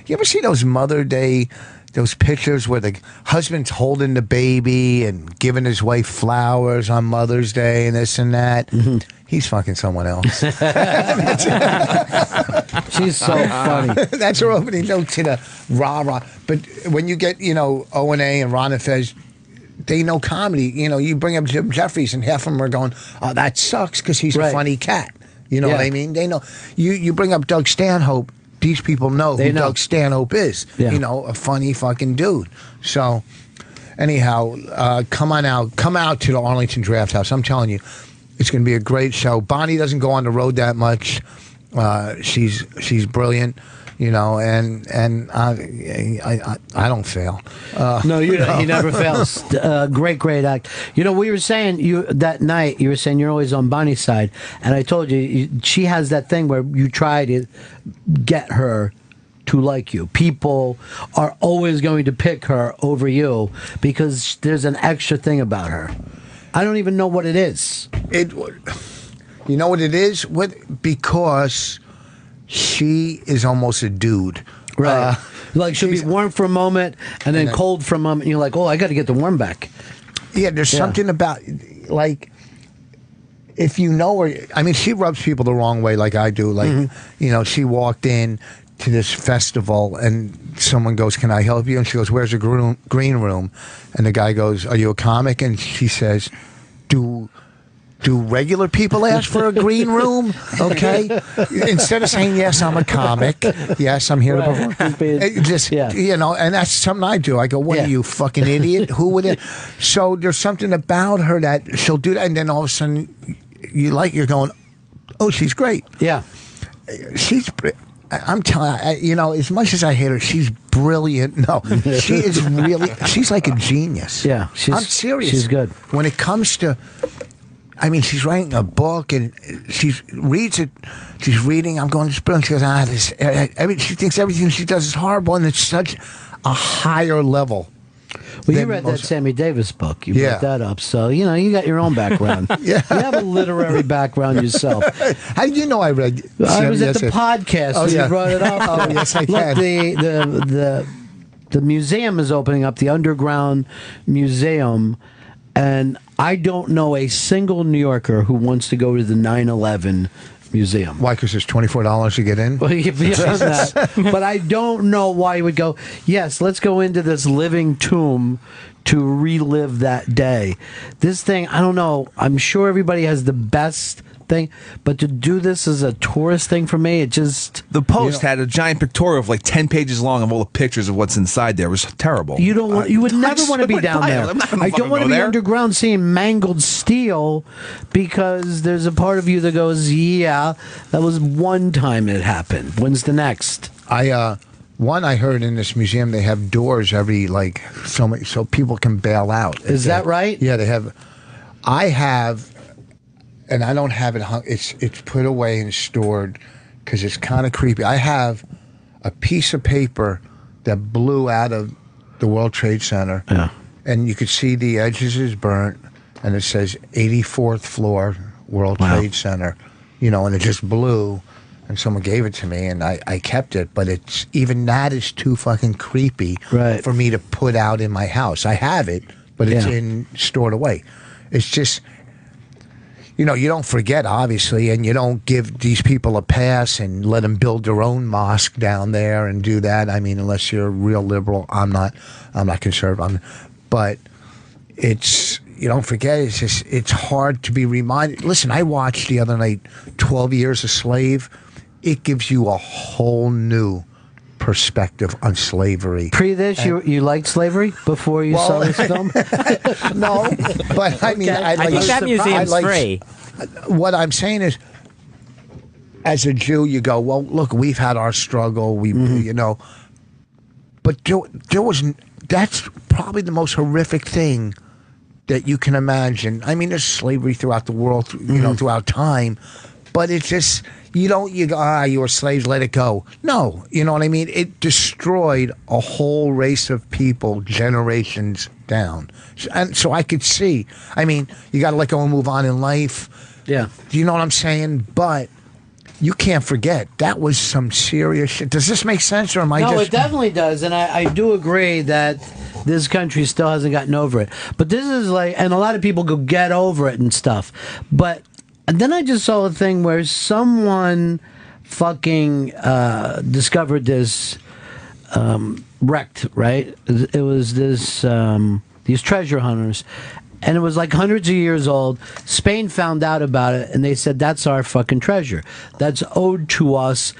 Speaker 8: you ever see those Mother Day? Those pictures where the husband's holding the baby and giving his wife flowers on Mother's Day and this and that.
Speaker 5: Mm-hmm.
Speaker 8: He's fucking someone else.
Speaker 5: She's so funny.
Speaker 8: That's her opening note to the rah-rah. But when you get, you know, O&A and Ron and Fez, they know comedy. You know, you bring up Jim Jeffries and half of them are going, oh, that sucks because he's
Speaker 5: Right.
Speaker 8: a funny cat. You know
Speaker 5: Yeah.
Speaker 8: what I mean? They know. You bring up Doug Stanhope. These people know
Speaker 5: They
Speaker 8: who
Speaker 5: know.
Speaker 8: Doug Stanhope is.
Speaker 5: Yeah.
Speaker 8: You know, a funny fucking dude. So, anyhow, come out to the Arlington Draft House. I'm telling you, it's going to be a great show. Bonnie doesn't go on the road that much. She's brilliant, you know, and I don't fail.
Speaker 5: No, he never fails. Great act. You know, we were saying that night. You were saying you're always on Bonnie's side, and I told you she has that thing where you try to get her to like you. People are always going to pick her over you because there's an extra thing about her. I don't even know what it is.
Speaker 8: You know what it is? Because she is almost a dude.
Speaker 5: Right. Like she'll be warm for a moment and then cold for a moment. And you're like, oh, I got to get the warm back.
Speaker 8: Yeah, there's something about, like, if you know her, I mean, she rubs people the wrong way like I do. Like, you know, she walked in to this festival and someone goes, can I help you? And she goes, where's the green room? And the guy goes, are you a comic? And she says, do regular people ask for a green room? Okay. Instead of saying, yes, I'm a comic. Yes, I'm here to perform. Just, you know, and that's something I do. I go, what are you, fucking idiot? Who would it? So there's something about her that she'll do that. And then all of a sudden you're going, oh, she's great.
Speaker 5: Yeah.
Speaker 8: I'm telling you, know, as much as I hate her, she's brilliant. No, she is really, she's like a genius.
Speaker 5: Yeah.
Speaker 8: I'm serious.
Speaker 5: She's good.
Speaker 8: When it comes to, I mean, she's writing a book and she reads it. She's reading. I'm going, this is brilliant. She goes, she thinks everything she does is horrible, and it's such a higher level.
Speaker 5: Well, you read that Sammy Davis book. You brought that up. So, you know, you got your own background. You have a literary background yourself.
Speaker 8: How did you know I read?
Speaker 5: I was at the podcast when you brought it up.
Speaker 8: Oh, yes, I
Speaker 5: Look,
Speaker 8: can.
Speaker 5: the museum is opening up, the Underground Museum, and I don't know a single New Yorker who wants to go to the 9/11 museum.
Speaker 8: Why? Because it's $24 to get in?
Speaker 5: Well, beyond that. But I don't know why you would go, yes, let's go into this living tomb to relive that day. This thing, I don't know. I'm sure everybody has the best thing, but to do this as a tourist thing for me, it just...
Speaker 9: The Post had a giant pictorial of like 10 pages long of all the pictures of what's inside there. It was terrible.
Speaker 5: You don't want. You would never want to be down there. I don't want to be underground seeing mangled steel because there's a part of you that goes, yeah, that was one time it happened. When's the next?
Speaker 8: I heard in this museum they have doors every like so people can bail out.
Speaker 5: Is that right?
Speaker 8: Yeah, they have. I have, and I don't have it hung. It's put away and stored because it's kind of creepy. I have a piece of paper that blew out of the World Trade Center.
Speaker 5: Yeah.
Speaker 8: And you could see the edges is burnt, and it says 84th floor World Trade Center. You know, and it just blew. And someone gave it to me, and I kept it. But it's even that is too fucking creepy for me to put out in my house. I have it, but it's stored away. It's just, you know, you don't forget, obviously, and you don't give these people a pass and let them build their own mosque down there and do that. I mean, unless you're a real liberal. I'm not conservative. But it's, you don't forget, it's just, it's hard to be reminded. Listen, I watched the other night 12 Years a Slave. It gives you a whole new perspective on slavery.
Speaker 5: Pre this, you liked slavery before you saw this film?
Speaker 8: No, but I mean,
Speaker 6: I think that museum's free.
Speaker 8: What I'm saying is, as a Jew, you go, well, look, we've had our struggle, you know, but there was, that's probably the most horrific thing that you can imagine. I mean, there's slavery throughout the world, you know, throughout time. But it's just, you don't, you go, you were slaves, let it go. No, you know what I mean? It destroyed a whole race of people generations down. And so I could see, I mean, you got to let go and move on in life.
Speaker 5: Yeah.
Speaker 8: Do you know what I'm saying? But you can't forget, that was some serious shit. Does this make sense, or am I
Speaker 5: No,
Speaker 8: just...
Speaker 5: it definitely does, and I do agree that this country still hasn't gotten over it. But this is like, and a lot of people go get over it and stuff. But and then I just saw a thing where someone fucking discovered this wrecked, right? It was this these treasure hunters. And it was like hundreds of years old. Spain found out about it, and they said, that's our fucking treasure. That's owed to us.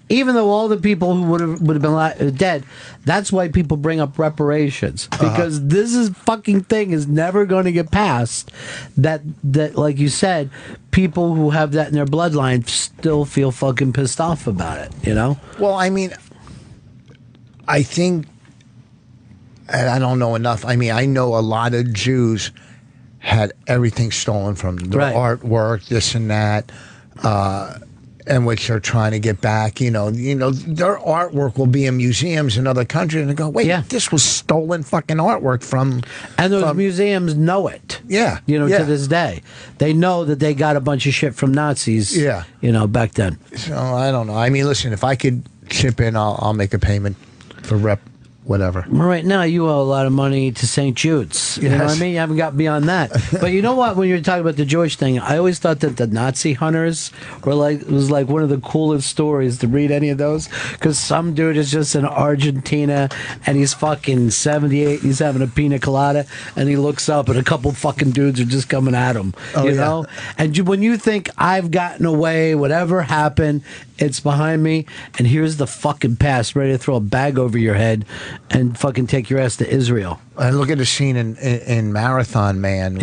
Speaker 5: Even though all the people who would have been dead, that's why people bring up reparations. Because this is fucking thing is never going to get past. That, like you said, people who have that in their bloodline still feel fucking pissed off about it, you know?
Speaker 8: Well, I mean, I think, and I don't know enough. I mean, I know a lot of Jews had everything stolen from them, their artwork, this and that, and which they're trying to get back. You know, their artwork will be in museums in other countries, and they go, "Wait, this was stolen fucking artwork from."
Speaker 5: And those museums know it.
Speaker 8: Yeah,
Speaker 5: to this day, they know that they got a bunch of shit from Nazis.
Speaker 8: Yeah,
Speaker 5: back then.
Speaker 8: So I don't know. I mean, listen, if I could chip in, I'll make a payment for whatever.
Speaker 5: Right now, you owe a lot of money to St. Jude's. You know what I mean? You haven't got beyond that. But you know what? When you're talking about the Jewish thing, I always thought that the Nazi hunters was like one of the coolest stories to read any of those. Because some dude is just in Argentina and he's fucking 78. He's having a pina colada and he looks up and a couple fucking dudes are just coming at him. You know? And when you think I've gotten away, whatever happened, it's behind me, and here's the fucking past, ready to throw a bag over your head and fucking take your ass to Israel.
Speaker 8: And look at the scene in Marathon Man,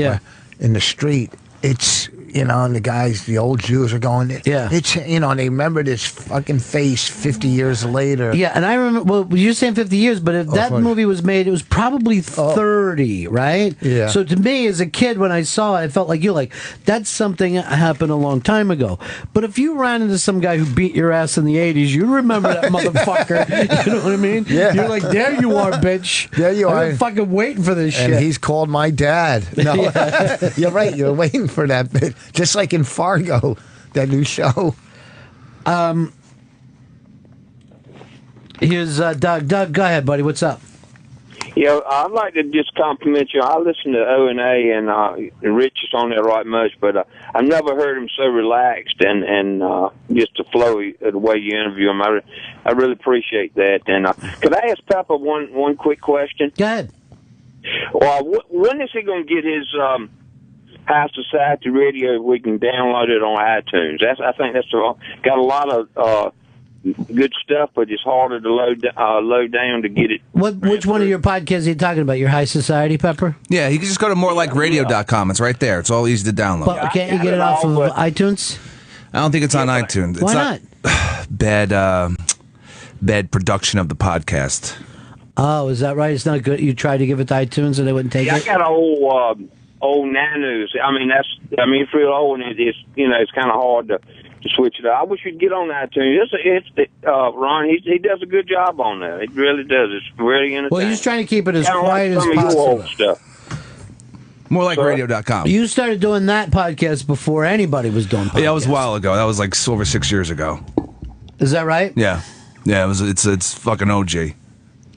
Speaker 8: in the street. It's, and the guys, the old Jews are going, it's, and they remember this fucking face 50 years later.
Speaker 5: Yeah, and I remember, well, you're saying 50 years, but if that movie was made, it was probably 30, right?
Speaker 8: Yeah.
Speaker 5: So to me, as a kid, when I saw it, I felt like that's something that happened a long time ago. But if you ran into some guy who beat your ass in the 80s, you'd remember that motherfucker. You know what I mean?
Speaker 8: Yeah.
Speaker 5: You're like, there you are, bitch.
Speaker 8: There you are.
Speaker 5: I've been fucking waiting for this shit.
Speaker 8: And he's called my dad. No, you're right. You're waiting for that bitch. Just like in Fargo, that new show.
Speaker 5: Here's Doug. Doug, go ahead, buddy. What's up?
Speaker 10: Yeah, I'd like to just compliment you. I listen to O&A and Rich is on there right much, but I've never heard him so relaxed and just the flow of the way you interview him. I really appreciate that. And could I ask Pepper one quick question?
Speaker 5: Go ahead.
Speaker 10: Well, when is he going to get his High Society Radio? We can download it on iTunes. I think that's got a lot of good stuff, but it's harder to load down to get it.
Speaker 5: Which one of your podcasts are you talking about? Your High Society, Pepper?
Speaker 9: Yeah, you can just go to morelikeradio.com. It's right there. It's all easy to download.
Speaker 5: But can't you get it off of iTunes?
Speaker 9: I don't think it's on iTunes.
Speaker 5: Why not?
Speaker 9: Bad production of the podcast.
Speaker 5: Oh, is that right? It's not good. You tried to give it to iTunes and they wouldn't take it?
Speaker 10: I got an old Nanos. I mean, it's real old, and it's kind of hard to switch it up. I wish you'd get on iTunes. Ron, he does a good job on that. It really does. It's really entertaining.
Speaker 5: Well, he's trying to keep it as quiet as
Speaker 10: some of your
Speaker 5: possible.
Speaker 10: old stuff.
Speaker 9: Morelikeradio.com.
Speaker 5: You started doing that podcast before anybody was doing podcasts.
Speaker 9: Yeah, it was a while ago. That was like over 6 years ago.
Speaker 5: Is that right?
Speaker 9: Yeah. It's fucking OG.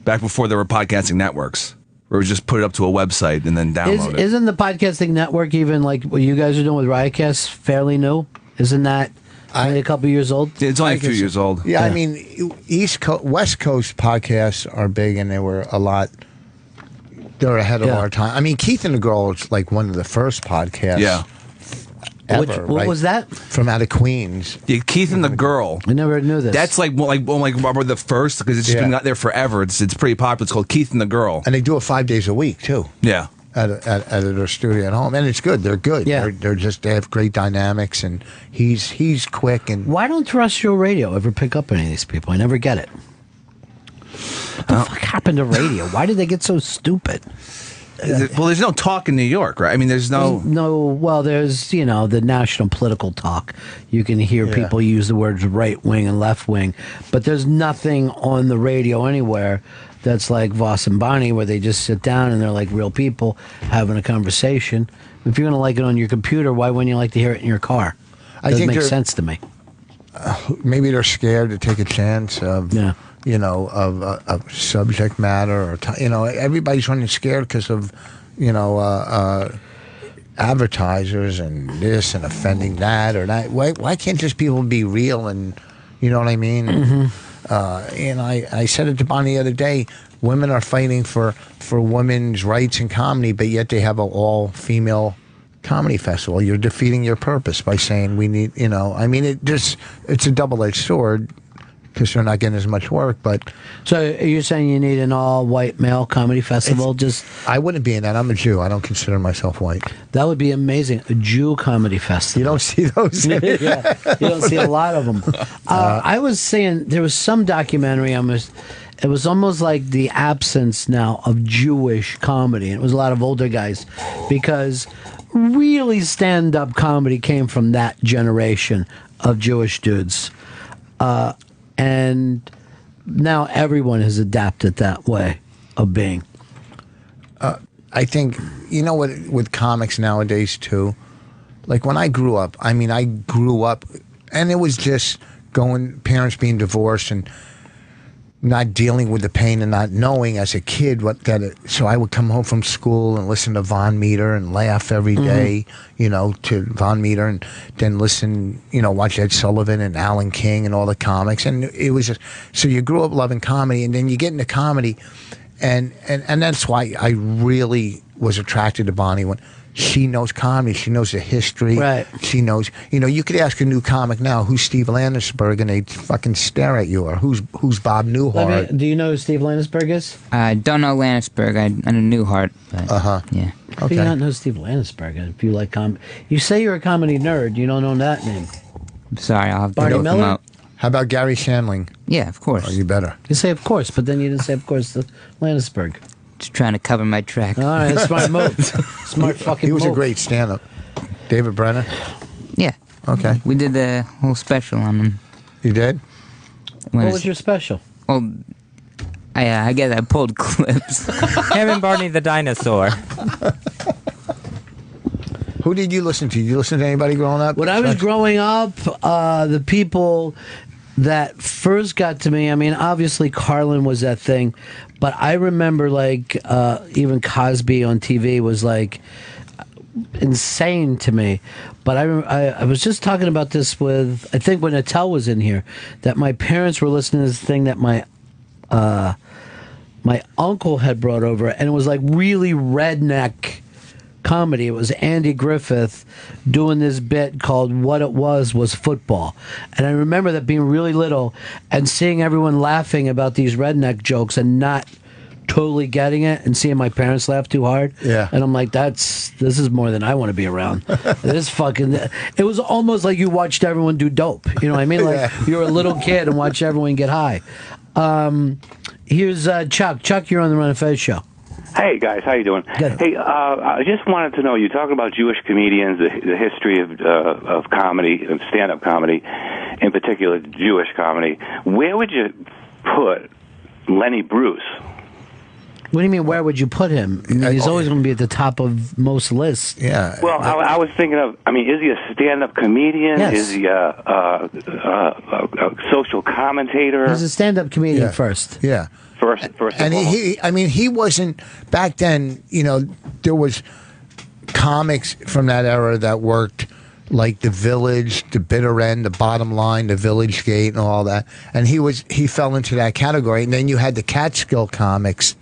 Speaker 9: Back before there were podcasting networks. Where we just put it up to a website and then download it.
Speaker 5: Isn't the podcasting network even like what you guys are doing with Riotcast fairly new? Isn't that only a couple years old?
Speaker 9: It's only a few years old.
Speaker 8: Yeah, I mean, West Coast podcasts are big, and they were they're ahead of our time. I mean, Keith and the Girl is like one of the first podcasts.
Speaker 9: Yeah.
Speaker 8: Ever,
Speaker 5: what was that?
Speaker 8: From out of Queens.
Speaker 9: Yeah, Keith and the Girl.
Speaker 5: I never knew this.
Speaker 9: That's like Robert the First, because it's just been out there forever. It's pretty popular. It's called Keith and the Girl.
Speaker 8: And they do it 5 days a week, too.
Speaker 9: Yeah.
Speaker 8: At their studio at home. And it's good. They're good.
Speaker 5: Yeah.
Speaker 8: They have great dynamics, and he's quick. And
Speaker 5: why don't terrestrial radio ever pick up any of these people? I never get it. What the fuck happened to radio? Why did they get so stupid?
Speaker 9: Well, there's no talk in New York, right? I mean, there's no.
Speaker 5: Well, there's, the national political talk. You can hear people use the words right wing and left wing, but there's nothing on the radio anywhere that's like Vos and Bonnie, where they just sit down and they're like real people having a conversation. If you're going to like it on your computer, why wouldn't you like to hear it in your car? It doesn't make sense to me.
Speaker 8: Maybe they're scared to take a chance of, of subject matter or everybody's running scared because of, advertisers and this and offending that or that. Why can't just people be real and, you know what I mean?
Speaker 5: Mm-hmm.
Speaker 8: And I said it to Bonnie the other day. Women are fighting for women's rights in comedy, but yet they have an all-female comedy festival. You're defeating your purpose by saying we need, it's a double-edged sword because they're not getting as much work. But
Speaker 5: so you're saying you need an all-white male comedy festival?
Speaker 8: I wouldn't be in that. I'm a Jew. I don't consider myself white.
Speaker 5: That would be amazing. A Jew comedy festival.
Speaker 8: You don't see those.
Speaker 5: Yeah, you don't see a lot of them. I was saying there was some documentary. It was almost like the absence now of Jewish comedy. And it was a lot of older guys because really stand-up comedy came from that generation of Jewish dudes. And now everyone has adapted that way of being.
Speaker 8: I think, what, with comics nowadays, too, like when I grew up, I grew up, and it was just parents being divorced and not dealing with the pain and not knowing as a kid so I would come home from school and listen to Von Meter and laugh every day, to Von Meter, and then listen, watch Ed Sullivan and Alan King and all the comics. And it was just, so you grew up loving comedy, and then you get into comedy, and that's why I really was attracted to Bonnie when she knows comedy. She knows the history.
Speaker 5: Right.
Speaker 8: She knows, you could ask a new comic now, who's Steve Landesberg, and they'd fucking stare at you, or who's Bob Newhart.
Speaker 5: Do you know who Steve Landesberg is?
Speaker 7: I don't know Landesberg. I know Newhart. But, yeah.
Speaker 5: How do you not know Steve Landesberg? If you like comedy, you say you're a comedy nerd. You don't know that name.
Speaker 7: I'm sorry, I'll have to
Speaker 5: Barney
Speaker 7: look
Speaker 5: Miller?
Speaker 7: him up.
Speaker 8: How about Gary Shandling?
Speaker 7: Yeah, of course.
Speaker 8: Oh, you better.
Speaker 5: You say of course, but then you didn't say of course to Landesberg.
Speaker 7: Just trying to cover my track.
Speaker 5: All right, smart move. Smart fucking
Speaker 8: He was
Speaker 5: move.
Speaker 8: a great stand-up. David Brenner?
Speaker 7: Yeah.
Speaker 8: Okay.
Speaker 7: We did the whole special on him.
Speaker 8: You did?
Speaker 5: What was your special?
Speaker 7: Well, I guess I pulled clips.
Speaker 6: Him and Barney the dinosaur.
Speaker 8: Who did you listen to? Did you listen to anybody growing up?
Speaker 5: When I was growing up, the people that first got to me, obviously Carlin was that thing, but I remember even Cosby on TV was insane to me. But I was just talking about this with, I think when Attell was in here, that my parents were listening to this thing that my uncle had brought over, and it was really redneck comedy. It was Andy Griffith doing this bit called What It Was Football. And I remember that being really little and seeing everyone laughing about these redneck jokes and not totally getting it, and seeing my parents laugh too hard.
Speaker 8: Yeah.
Speaker 5: And I'm like, this is more than I want to be around. It was almost like you watched everyone do dope. You know what I mean? You were a little kid and watched everyone get high. Here's Chuck. Chuck, you're on the Ron and Fez Show.
Speaker 11: Hey guys, how you doing?
Speaker 5: Good.
Speaker 11: Hey, I just wanted to know, you talk about Jewish comedians, the history of comedy, of stand-up comedy, in particular Jewish comedy. Where would you put Lenny Bruce?
Speaker 5: What do you mean, where would you put him? He's always going to be at the top of most lists.
Speaker 8: Yeah.
Speaker 11: Well, I was thinking of, is he a stand-up comedian?
Speaker 5: Yes.
Speaker 11: Is he a social commentator?
Speaker 5: He's a stand-up comedian first.
Speaker 8: Yeah.
Speaker 11: First
Speaker 8: and
Speaker 11: of all.
Speaker 8: he wasn't, back then, there was comics from that era that worked, like The Village, The Bitter End, The Bottom Line, The Village Gate, and all that. And he fell into that category. And then you had the Catskill comics.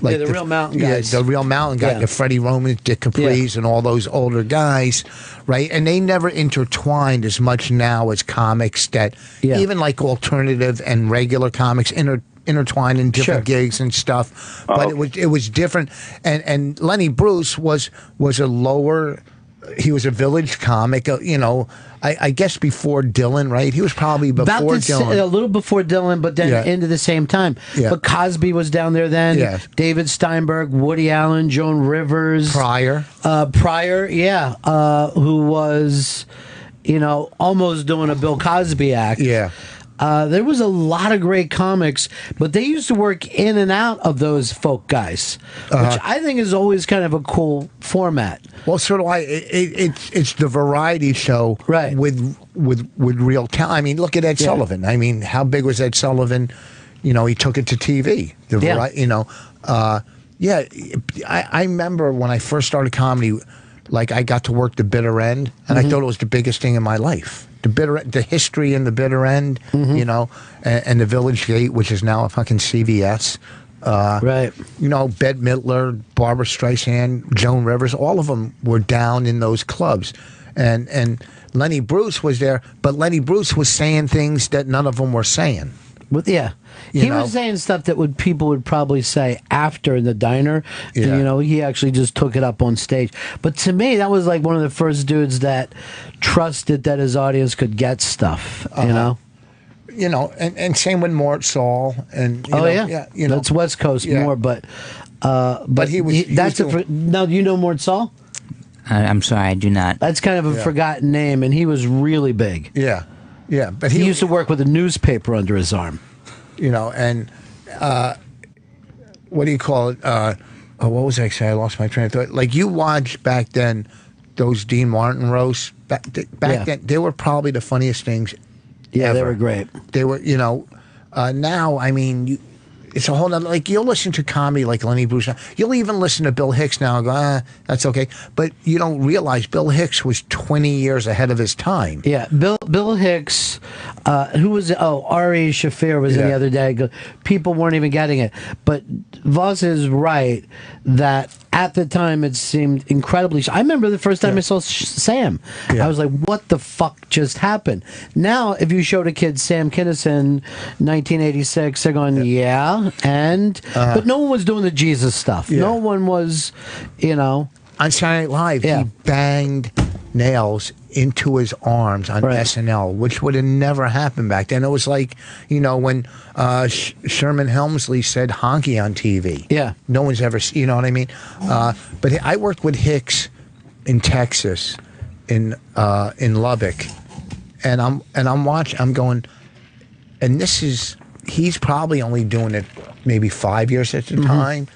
Speaker 5: The Real Mountain guys.
Speaker 8: Yeah, the Real Mountain guys, the Freddie Roman, Dick Capris, and all those older guys, right? And they never intertwined as much now as comics that, even like alternative and regular comics intertwined in different gigs and stuff. But it was different. And Lenny Bruce was a lower he was a village comic. You know, I guess before Dylan, right? He was probably before Dylan.
Speaker 5: A little before Dylan, but then into the same time.
Speaker 8: Yeah.
Speaker 5: But Cosby was down there then.
Speaker 8: Yeah.
Speaker 5: David Steinberg, Woody Allen, Joan Rivers.
Speaker 8: Pryor,
Speaker 5: who was, you know, almost doing a Bill Cosby act.
Speaker 8: Yeah.
Speaker 5: There was a lot of great comics, but they used to work in and out of those folk guys, which I think is always kind of a cool format.
Speaker 8: Well, so do I. It's the variety show,
Speaker 5: right?
Speaker 8: With real talent. I mean, look at Ed Sullivan. I mean, how big was Ed Sullivan? You know, he took it to TV. You know, I remember when I first started comedy, like I got to work the bitter end, and I thought it was the biggest thing in my life. The history in the bitter end, you know, and the Village Gate, which is now a fucking CVS.
Speaker 5: Right.
Speaker 8: You know, Bette Midler, Barbara Streisand, Joan Rivers, all of them were down in those clubs. And Lenny Bruce was there, but Lenny Bruce was saying things that none of them were saying.
Speaker 5: He was saying stuff that people would probably say after in the diner. And, you know, he actually just took it up on stage. But to me, that was like one of the first dudes that trusted that his audience could get stuff, you know?
Speaker 8: You know, and same with Mort Saul. And, you know,
Speaker 5: that's West Coast more, but
Speaker 8: he was...
Speaker 5: Now, do you know Mort Saul?
Speaker 7: I'm sorry, I do not.
Speaker 5: That's kind of a forgotten name, and he was really big.
Speaker 8: Yeah, but
Speaker 5: he used to work with a newspaper under his arm.
Speaker 8: You know, and what do you call it? What was I saying? I lost my train of thought. Like, you watched back then those Dean Martin roasts. Back then, they were probably the funniest things ever.
Speaker 5: They were great.
Speaker 8: They were, you know, now, I mean, it's a whole nother, like, you'll listen to comedy like Lenny Bruce. You'll even listen to Bill Hicks now and go, that's okay. But you don't realize Bill Hicks was 20 years ahead of his time.
Speaker 5: Yeah, Bill Hicks, who was, Ari Shafir was in the other day. People weren't even getting it. But Vos is right that at the time it seemed incredibly... I remember the first time I saw Sam. I was like, what the fuck just happened? Now, if you showed a kid Sam Kinison, 1986, they're going, but no one was doing the Jesus stuff. No one was, you know...
Speaker 8: On Saturday Night Live, he banged nails into his arms on SNL, which would have never happened back then. It was like, you know, when Sherman Hemsley said honky on TV.
Speaker 5: Yeah.
Speaker 8: No one's ever, you know what I mean? But I worked with Hicks in Texas, in Lubbock, and I'm watching, I'm going, and this is, he's probably only doing it maybe 5 years at the time.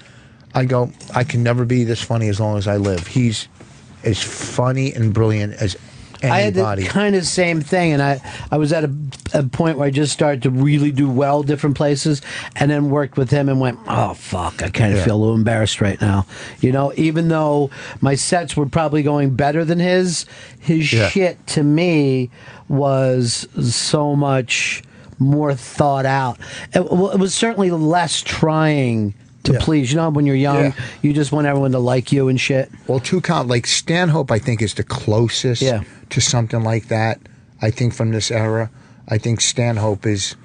Speaker 8: I go, I can never be this funny as long as I live. He's as funny and brilliant as anybody.
Speaker 5: I had the kind of same thing, and I was at a point where I just started to really do well different places, and then worked with him and went, oh, fuck, I kind of feel a little embarrassed right now. You know, even though my sets were probably going better than his shit to me was so much more thought out. It was certainly less trying to please. You know, when you're young, you just want everyone to like you and shit.
Speaker 8: Well, like Stanhope, I think, is the closest to something like that. I think from this era, I think Stanhope is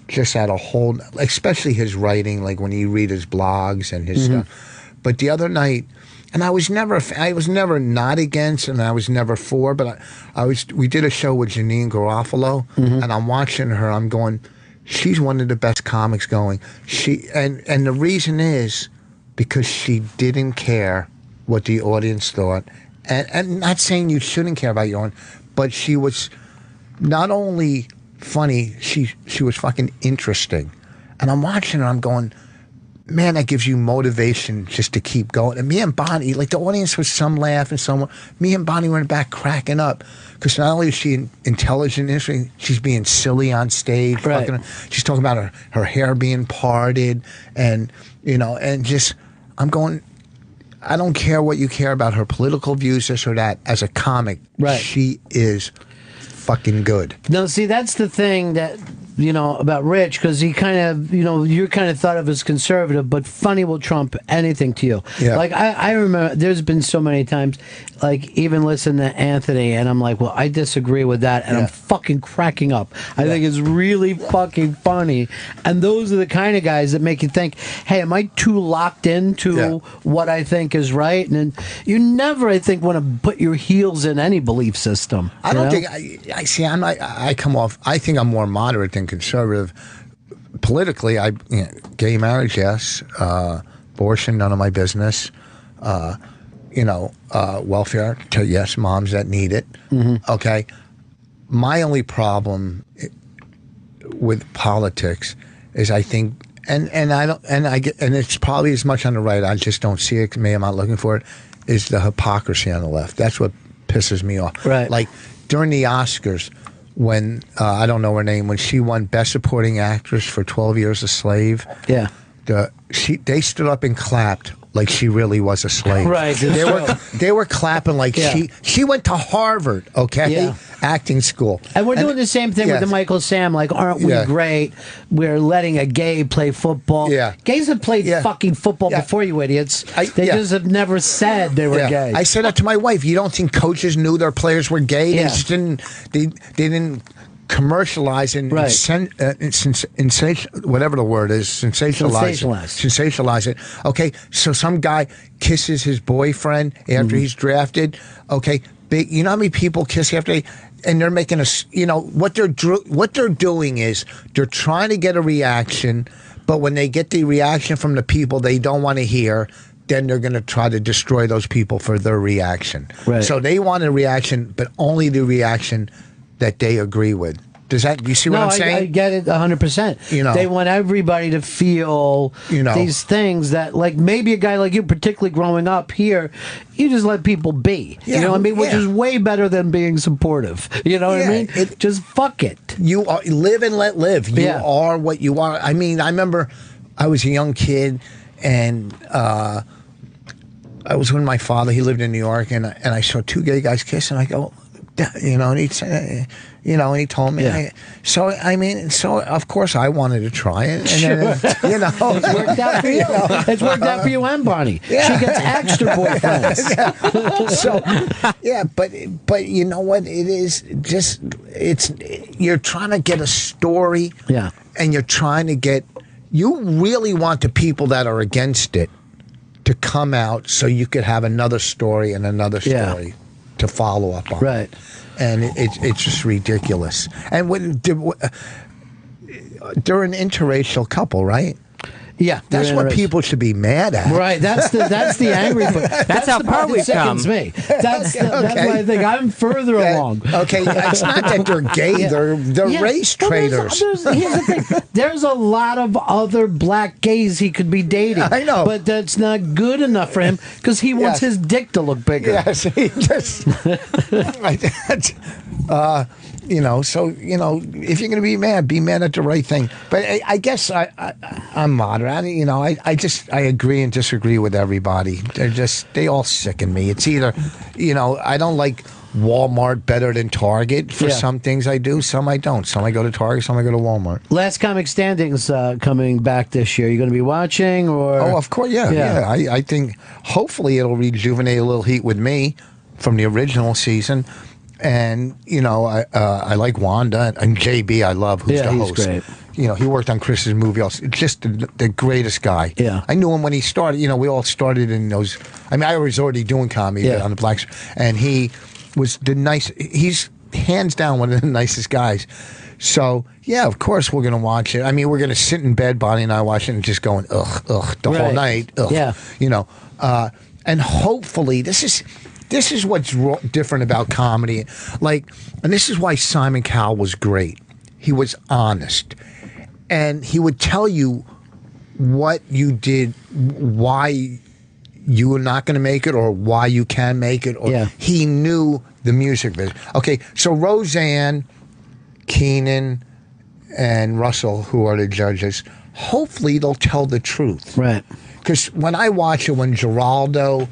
Speaker 8: just at a whole, especially his writing, like when you read his blogs and his stuff. But the other night, and I was never not against, and I was never for, but we did a show with Janine Garofalo, and I'm watching her, I'm going, she's one of the best comics going. And the reason is because she didn't care what the audience thought. And not saying you shouldn't care about your own, but she was not only funny, she was fucking interesting. And I'm watching her, I'm going, man, that gives you motivation just to keep going. And me and Bonnie, like the audience was some laugh and some, me and Bonnie were in the back cracking up. Because not only is she intelligent, interesting, she's being silly on stage. Fucking, she's talking about her hair being parted. And, you know, and just, I'm going, I don't care what you care about her political views, this or that. As a comic, she is fucking good.
Speaker 5: No, see, that's the thing that about Rich, because he kind of, you're kind of thought of as conservative, but funny will trump anything to you.
Speaker 8: Yeah.
Speaker 5: Like, I remember there's been so many times, like, even listen to Anthony, and I'm like, well, I disagree with that, and I'm fucking cracking up. I think it's really fucking funny. And those are the kind of guys that make you think, hey, am I too locked into what I think is right? And then you never, I think, want to put your heels in any belief system.
Speaker 8: I don't think I see. I come off. I think I'm more moderate than conservative. Politically, gay marriage, yes. Abortion, none of my business. Welfare to yes, moms that need it.
Speaker 5: Mm-hmm.
Speaker 8: Okay. My only problem with politics is I think, and it's probably as much on the right. I just don't see it. Maybe I'm not looking for it. Is the hypocrisy on the left? That's what pisses me off.
Speaker 5: Right.
Speaker 8: Like during the Oscars, when I don't know her name, when she won Best Supporting Actress for 12 Years a Slave.
Speaker 5: Yeah.
Speaker 8: They stood up and clapped like she really was a slave.
Speaker 5: Right.
Speaker 8: They were clapping like she went to Harvard, okay?
Speaker 5: Yeah.
Speaker 8: Acting school.
Speaker 5: And we're doing the same thing with the Michael Sam, like, aren't we great? We're letting a gay play football.
Speaker 8: Yeah.
Speaker 5: Gays have played fucking football before, you idiots. They just have never said they were gay.
Speaker 8: I said that to my wife. You don't think coaches knew their players were gay? They just didn't. They didn't commercialize and whatever the word is, sensationalize it. Okay, so some guy kisses his boyfriend after he's drafted. Okay, you know how many people kiss after and they're making what they're doing is they're trying to get a reaction, but when they get the reaction from the people they don't want to hear, then they're going to try to destroy those people for their reaction.
Speaker 5: Right.
Speaker 8: So they want a reaction, but only the reaction that they agree with. Do you see what I'm saying?
Speaker 5: I get it 100%. They want everybody to feel these things that, like, maybe a guy like you, particularly growing up here, you just let people be. You know what I mean? Which is way better than being supportive. You know what I mean? Just fuck it.
Speaker 8: You are, live and let live. You are what you are. I mean, I remember I was a young kid and I was with my father. He lived in New York, and I saw two gay guys kiss, and I go, and he'd say, and he told me. So of course I wanted to try it, and then,
Speaker 5: it's worked out for you. It's worked out for you and Bonnie. She gets extra boyfriends.
Speaker 8: But you know what? It is just you're trying to get a story, and you're trying to get. You really want the people that are against it to come out, so you could have another story and another story to follow up on.
Speaker 5: Right.
Speaker 8: And it's just ridiculous. And they're an interracial couple, right?
Speaker 5: Yeah,
Speaker 8: that's what people should be mad at.
Speaker 5: Right, that's the angry part. That's
Speaker 6: how
Speaker 5: the
Speaker 6: far
Speaker 5: part that
Speaker 6: we've
Speaker 5: sickens
Speaker 6: come.
Speaker 5: me. That's why I think I'm further along.
Speaker 8: Okay, it's not that they're gay; they're race traders.
Speaker 5: Here's the thing: there's a lot of other black gays he could be dating.
Speaker 8: I know,
Speaker 5: but that's not good enough for him because he wants his dick to look bigger.
Speaker 8: Yes, he just. So if you're going to be mad at the right thing. But I guess I'm moderate. I agree and disagree with everybody. They all sicken me. It's either, I don't like Walmart better than Target for some things I do, some I don't. Some I go to Target, some I go to Walmart.
Speaker 5: Last Comic Standing's coming back this year. You going to be watching or?
Speaker 8: Oh, of course, yeah. I think hopefully it'll rejuvenate a little heat with me from the original season. And I like Wanda and JB. I love who's the host.
Speaker 5: He's great.
Speaker 8: He worked on Chris's movie. Also, just the greatest guy.
Speaker 5: Yeah,
Speaker 8: I knew him when he started. We all started in those. I mean, I was already doing comedy on the Blacks, and he was the nice. He's hands down one of the nicest guys. So yeah, of course we're gonna watch it. I mean, we're gonna sit in bed, Bonnie and I, watch it, and just going ugh the whole night. Ugh.
Speaker 5: Yeah,
Speaker 8: and hopefully this is what's different about comedy. And this is why Simon Cowell was great. He was honest. And he would tell you what you did, why you were not going to make it, or why you can make it. Or he knew the music business. Okay, so Roseanne, Keenan, and Russell, who are the judges, hopefully they'll tell the truth.
Speaker 5: Right.
Speaker 8: Because when I watch it, when Geraldo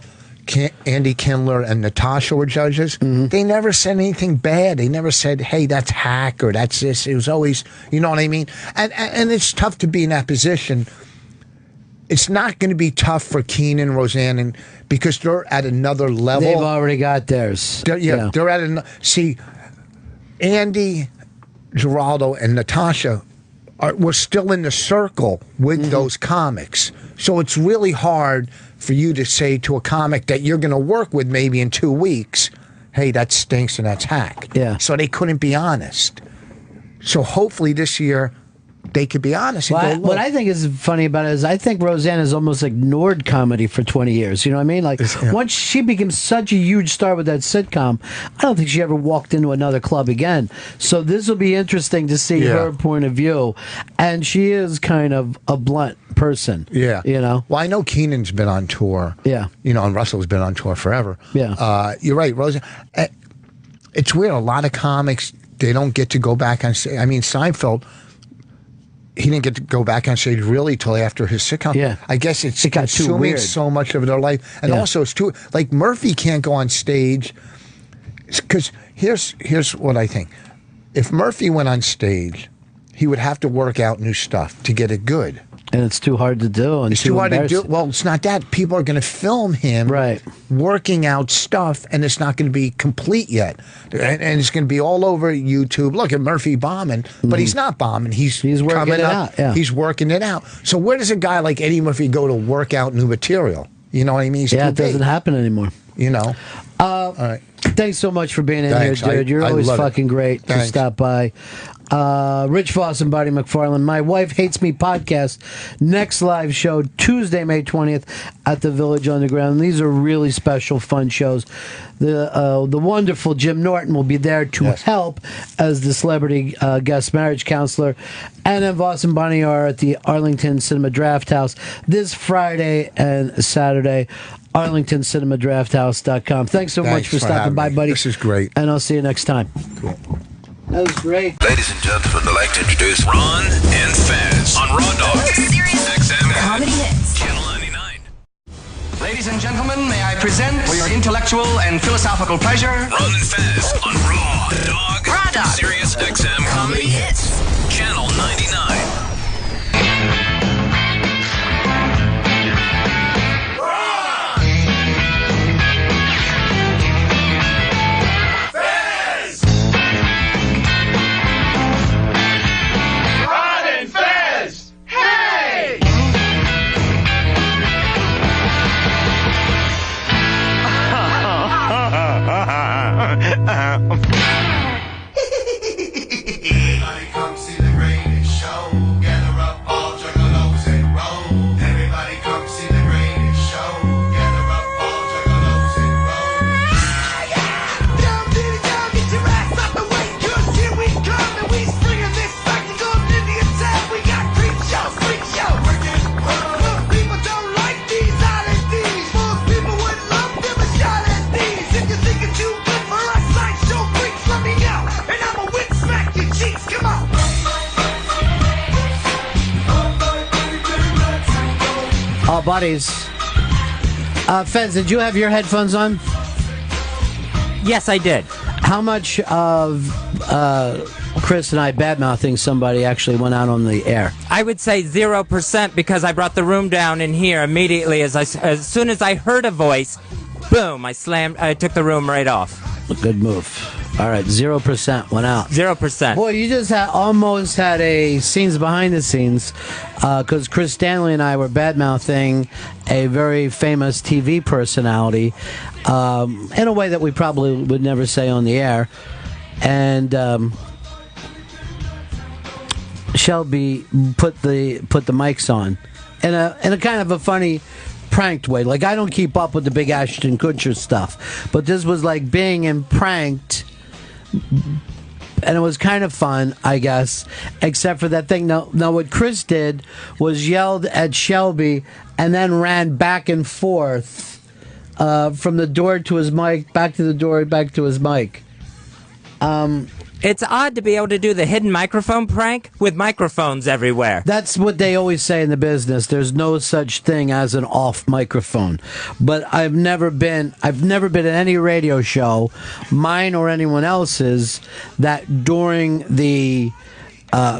Speaker 8: Andy Kindler and Natasha were judges, they never said anything bad. They never said, hey, that's hack or that's this. It was always, you know what I mean? And it's tough to be in that position. It's not going to be tough for Keenan and Roseanne because they're at another level.
Speaker 5: They've already got theirs.
Speaker 8: They're at see, Andy, Geraldo, and Natasha we're still in the circle with those comics. So it's really hard for you to say to a comic that you're going to work with maybe in 2 weeks, hey, that stinks and that's hack.
Speaker 5: Yeah.
Speaker 8: So they couldn't be honest. So hopefully this year they could be honest. And go,
Speaker 5: what I think is funny about it is I think Roseanne has almost ignored comedy for 20 years. You know what I mean? Like, once she became such a huge star with that sitcom, I don't think she ever walked into another club again. So this will be interesting to see her point of view. And she is kind of a blunt person.
Speaker 8: Yeah.
Speaker 5: You know?
Speaker 8: Well, I know Keenan's been on tour.
Speaker 5: Yeah.
Speaker 8: You know, and Russell's been on tour forever.
Speaker 5: Yeah.
Speaker 8: You're right, Roseanne. It's weird. A lot of comics, they don't get to go back on stage. I mean, Seinfeld, he didn't get to go back on stage really till after his sitcom.
Speaker 5: Yeah.
Speaker 8: I guess it's
Speaker 5: it got too
Speaker 8: consuming
Speaker 5: weird.
Speaker 8: so much of their life. And also it's too, like Murphy can't go on stage. Because here's what I think. If Murphy went on stage, he would have to work out new stuff to get it good.
Speaker 5: And it's too hard to do. And
Speaker 8: It's too hard to do. Well, it's not that. People are going to film him working out stuff, and it's not going to be complete yet. And it's going to be all over YouTube. Look at Murphy bombing, but he's not bombing. He's
Speaker 5: working
Speaker 8: coming
Speaker 5: it
Speaker 8: up.
Speaker 5: out. Yeah.
Speaker 8: He's working it out. So where does a guy like Eddie Murphy go to work out new material? You know what I mean? He's
Speaker 5: yeah,
Speaker 8: too
Speaker 5: it doesn't
Speaker 8: big.
Speaker 5: happen anymore.
Speaker 8: You know?
Speaker 5: All
Speaker 8: right.
Speaker 5: Thanks so much for being in
Speaker 8: Thanks.
Speaker 5: here, dude. You're
Speaker 8: I
Speaker 5: always
Speaker 8: love it.
Speaker 5: fucking great to
Speaker 8: Thanks.
Speaker 5: stop by. Rich Voss and Buddy McFarland. My Wife Hates Me podcast. Next live show, Tuesday, May 20th at the Village Underground. These are really special, fun shows. The wonderful Jim Norton will be there to help as the celebrity guest marriage counselor. And then Voss and Bunny are at the Arlington Cinema Draft House this Friday and Saturday. ArlingtonCinemaDraftHouse.com. Thanks so much for stopping by, buddy.
Speaker 8: This is great.
Speaker 5: And I'll see you next time.
Speaker 8: Cool.
Speaker 5: That was great.
Speaker 2: Ladies and gentlemen, I'd like to introduce Ron and Fez on Raw Dog. Sirius XM. Comedy Hits. Channel 99.
Speaker 1: Ladies and gentlemen, may I present for your intellectual and philosophical pleasure,
Speaker 2: Ron and Fez on Raw Dog.
Speaker 1: Raw Dog.
Speaker 2: Sirius XM Comedy Hits. Channel 99.
Speaker 3: Everybody come see the greatest show. Gather up all juggalos and roll. Everybody come see the greatest show. Gather up all juggalos and roll.
Speaker 4: Down, diddy, down, get your ass up and wait, 'cause here we come and we springing this spectacle of Indian town. We got creep show, freak show. Most people don't like these oddities. Most people would love them a shot at these. If you think it's too good for us, sideshow freaks, let me know. And I'ma whip smack your cheeks, come on.
Speaker 5: All buddies. Fez, did you have your headphones on?
Speaker 6: Yes, I did.
Speaker 5: How much of Chris and I bad-mouthing somebody actually went out on the air?
Speaker 6: I would say 0% because I brought the room down in here immediately as soon as I heard a voice. Boom! I took the room right off.
Speaker 5: Good move. All right, 0% went out.
Speaker 6: 0%.
Speaker 5: Boy, you just almost had a scenes behind the scenes because Chris Stanley and I were bad-mouthing a very famous TV personality in a way that we probably would never say on the air. And Shelby put the mics on in a kind of a funny, pranked way. Like, I don't keep up with the big Ashton Kutcher stuff, but this was like being pranked, and it was kind of fun, I guess, except for that thing. Now what Chris did was yelled at Shelby and then ran back and forth from the door to his mic, back to the door, back to his mic.
Speaker 6: It's odd to be able to do the hidden microphone prank with microphones everywhere.
Speaker 5: That's what they always say in the business. There's no such thing as an off microphone. But I've never been in any radio show, mine or anyone else's, that during the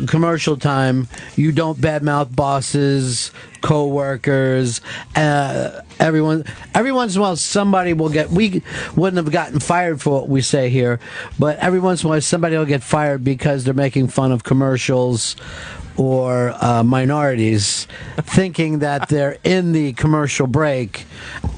Speaker 5: commercial time you don't badmouth bosses, co-workers, everyone. Every once in a while somebody will get, we wouldn't have gotten fired for what we say here, but every once in a while somebody will get fired because they're making fun of commercials or minorities, thinking that they're in the commercial break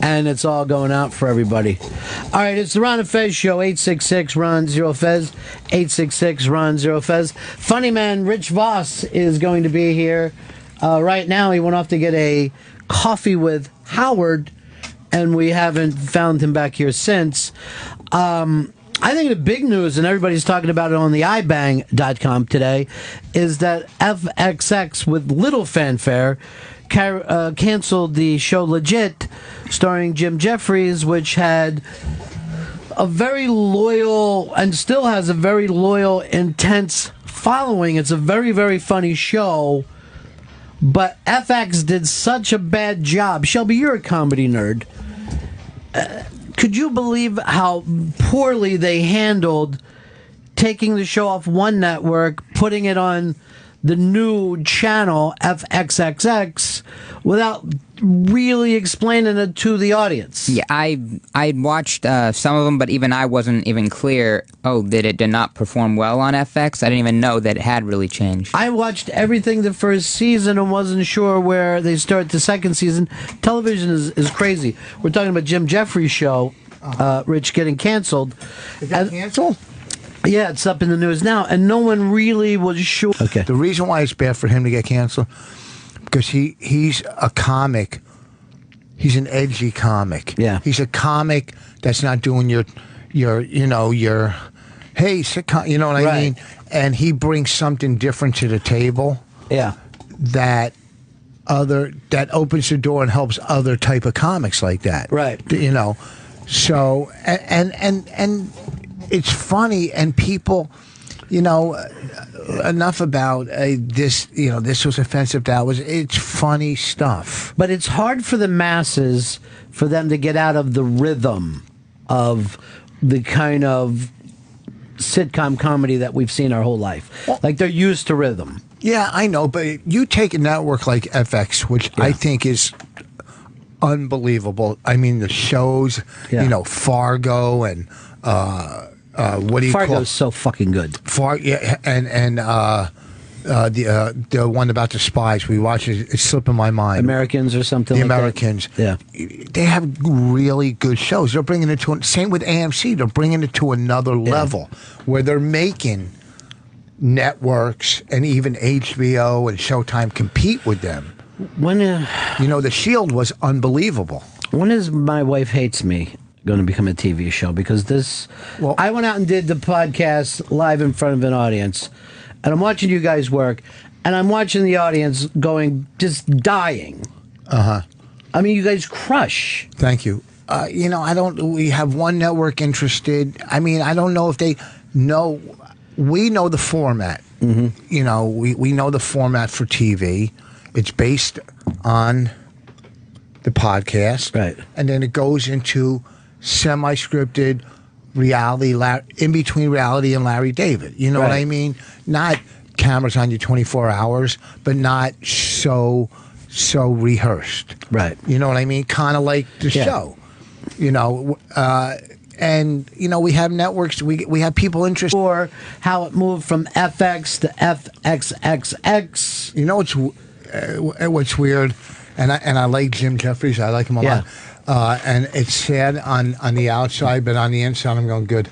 Speaker 5: and it's all going out for everybody. All right, it's the Ron and Fez Show, 866-RON-0-FEZ, 866-RON-0-FEZ. Funny man Rich Vos is going to be here right now. He went off to get a coffee with Howard, and we haven't found him back here since. I think the big news, and everybody's talking about it on the iBang.com today, is that FXX, with little fanfare, canceled the show Legit, starring Jim Jeffries, which had a very loyal, and still has a very loyal, intense following. It's a very, very funny show, but FX did such a bad job. Shelby, you're a comedy nerd. Could you believe how poorly they handled taking the show off one network, putting it on the new channel, FXXX, without really explaining it to the audience?
Speaker 7: Yeah, I watched some of them, but even I wasn't even clear, that it did not perform well on FX. I didn't even know that it had really changed.
Speaker 5: I watched everything the first season and wasn't sure where they start the second season. Television is crazy. We're talking about Jim Jeffries' show, Rich, getting canceled.
Speaker 8: It got canceled?
Speaker 5: Yeah, it's up in the news now, and no one really was sure. Okay.
Speaker 8: The reason why it's bad for him to get canceled, because he's a comic. He's an edgy comic.
Speaker 5: Yeah.
Speaker 8: He's a comic that's not doing your hey, sitcom, you know what I mean? And he brings something different to the table.
Speaker 5: Yeah.
Speaker 8: That opens the door and helps other type of comics like that.
Speaker 5: Right.
Speaker 8: So and it's funny, and people, enough about this. This was offensive. It's funny stuff.
Speaker 5: But it's hard for the masses for them to get out of the rhythm of the kind of sitcom comedy that we've seen our whole life. Like, they're used to rhythm.
Speaker 8: Yeah, I know, but you take a network like FX, which I think is unbelievable. I mean, the shows, Fargo and what do you call it?
Speaker 5: Fargo's so fucking good.
Speaker 8: And the one about the spies we watched, it's slipping my mind.
Speaker 5: Americans or something.
Speaker 8: The
Speaker 5: like
Speaker 8: Americans.
Speaker 5: That. Yeah,
Speaker 8: they have really good shows. They're bringing it to same with AMC. They're bringing it to another level where they're making networks and even HBO and Showtime compete with them.
Speaker 5: When
Speaker 8: The Shield was unbelievable.
Speaker 5: When is My Wife Hates Me going to become a TV show? Because I went out and did the podcast live in front of an audience, and I'm watching you guys work, and I'm watching the audience just dying. I mean, you guys crush.
Speaker 8: Thank you. We have one network interested. I mean, I don't know if they know. We know the format. Mm-hmm. We know the format for TV. It's based on the podcast.
Speaker 5: Right.
Speaker 8: And then it goes into semi-scripted reality, in between reality and Larry David. You know what I mean? Not cameras on you 24 hours, but not so rehearsed.
Speaker 5: Right.
Speaker 8: You know what I mean? Kind of like the show. And we have networks. We have people interested.
Speaker 5: Or how it moved from FX to FXXX.
Speaker 8: You know what's weird, and I like Jim Jeffries. I like him a lot. And it's sad on the outside, but on the inside, I'm going good.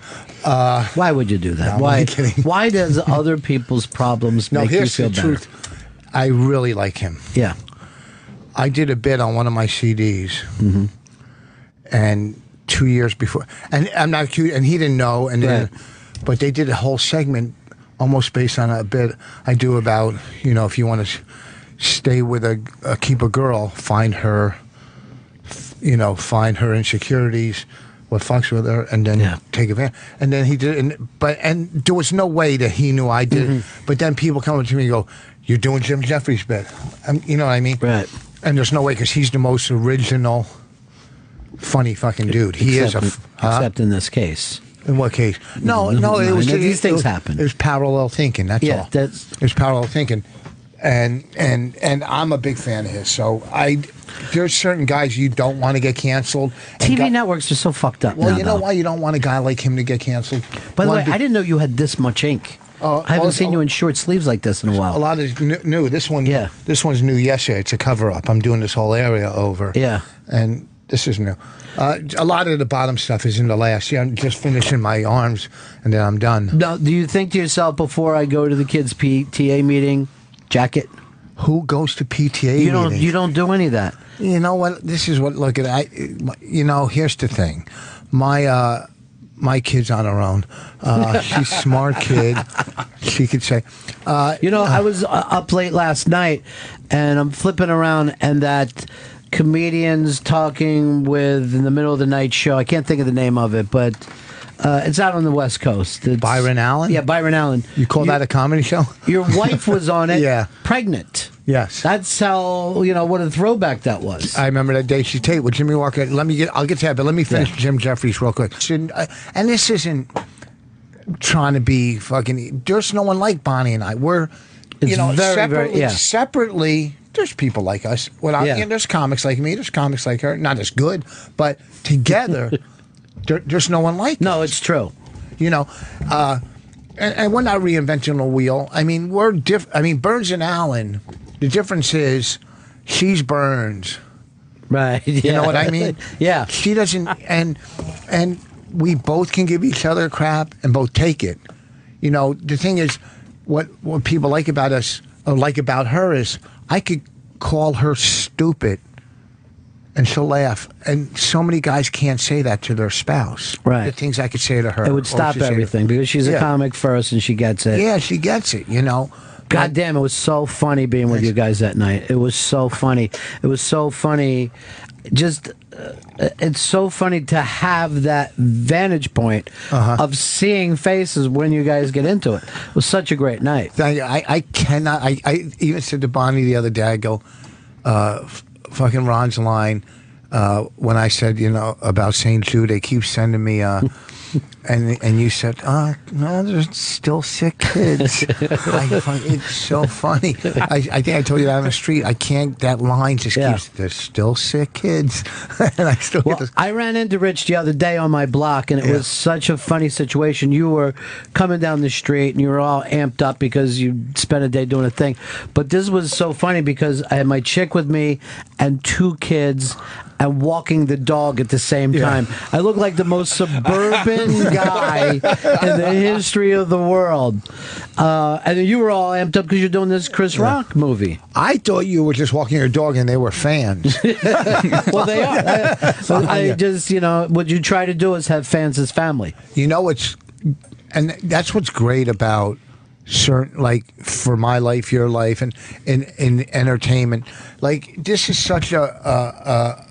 Speaker 5: Why would you do that?
Speaker 8: No, I'm kidding.
Speaker 5: Why does other people's problems make you feel better?
Speaker 8: Truth. I really like him.
Speaker 5: Yeah.
Speaker 8: I did a bit on one of my CDs, and 2 years before, and I'm not cute, and he didn't know, and then, but they did a whole segment almost based on a bit I do about, if you want to stay with keep a girl, find her insecurities, what fucks with her, and then take advantage. And then he did, and there was no way that he knew I did it. But then people come up to me and go, "You're doing Jim Jeffries' bit," you know what I mean?
Speaker 5: Right.
Speaker 8: And there's no way because he's the most original, funny fucking dude. He
Speaker 5: except in this case.
Speaker 8: In what case? No, it was
Speaker 5: these things happen.
Speaker 8: It was parallel thinking. That's all. It was parallel thinking, and I'm a big fan of his. So there's certain guys you don't want to get canceled.
Speaker 5: TV networks are so fucked up.
Speaker 8: Well,
Speaker 5: now,
Speaker 8: you know
Speaker 5: though.
Speaker 8: why you don't want a guy like him to get canceled?
Speaker 5: By the way, I didn't know you had this much ink. I haven't seen you in short sleeves like this in a while.
Speaker 8: A lot is new. This one's new yesterday. It's a cover up. I'm doing this whole area over.
Speaker 5: Yeah,
Speaker 8: and this is new. A lot of the bottom stuff is in the last. Yeah, I'm just finishing my arms, and then I'm done.
Speaker 5: Now, do you think to yourself before I go to the kids' PTA meeting, jacket?
Speaker 8: Who goes to PTA meetings?
Speaker 5: You don't do any of that.
Speaker 8: You know what? This is what. Look at here's the thing. My kid's on her own. She's a smart kid. She could say.
Speaker 5: I was up late last night, and I'm flipping around, and that comedian's talking with in the middle of the night show. I can't think of the name of it, but it's out on the West Coast. It's,
Speaker 8: Byron Allen?
Speaker 5: Yeah, Byron Allen.
Speaker 8: You call that a comedy show?
Speaker 5: Your wife was on it.
Speaker 8: Yeah.
Speaker 5: Pregnant.
Speaker 8: Yes.
Speaker 5: That's how, what a throwback that was.
Speaker 8: I remember that day she taped with Jimmy Walker. I'll get to that, but let me finish Jim Jeffries real quick. And this isn't trying to be fucking, there's no one like Bonnie and I. We're, separately, there's people like us. There's comics like me, there's comics like her, not as good, but together, there's no one like us.
Speaker 5: No, it's true.
Speaker 8: And we're not reinventing the wheel. I mean, we're different. I mean, Burns and Allen, the difference is she's Burns.
Speaker 5: Right. Yeah.
Speaker 8: You know what I mean?
Speaker 5: Yeah.
Speaker 8: She doesn't, and we both can give each other crap and both take it. The thing is, what people like about us, or like about her is, I could call her stupid and she'll laugh. And so many guys can't say that to their spouse.
Speaker 5: Right.
Speaker 8: The things I could say to her.
Speaker 5: It would stop everything because she's a comic first and she gets it.
Speaker 8: Yeah, she gets it,
Speaker 5: God damn, it was so funny being with you guys that night. It was so funny. It was so funny. Just, it's so funny to have that vantage point of seeing faces when you guys get into it. It was such a great night.
Speaker 8: I cannot, I even said to Bonnie the other day, I go, fucking Ron's line when I said, about St. Jude, they keep sending me, and you said, no, there's still sick kids. It's so funny. I think I told you that on the street. That line just keeps, there's still sick kids. And I still get this.
Speaker 5: I ran into Rich the other day on my block, and it was such a funny situation. You were coming down the street, and you were all amped up because you spent a day doing a thing. But this was so funny because I had my chick with me and 2 kids and walking the dog at the same time. I look like the most suburban guy in the history of the world. And then you were all amped up because you're doing this Chris Rock movie.
Speaker 8: I thought you were just walking your dog and they were fans.
Speaker 5: Well, they are. I just, what you try to do is have fans as family.
Speaker 8: And that's what's great about certain, like, for my life, your life, and in entertainment. Like, this is such a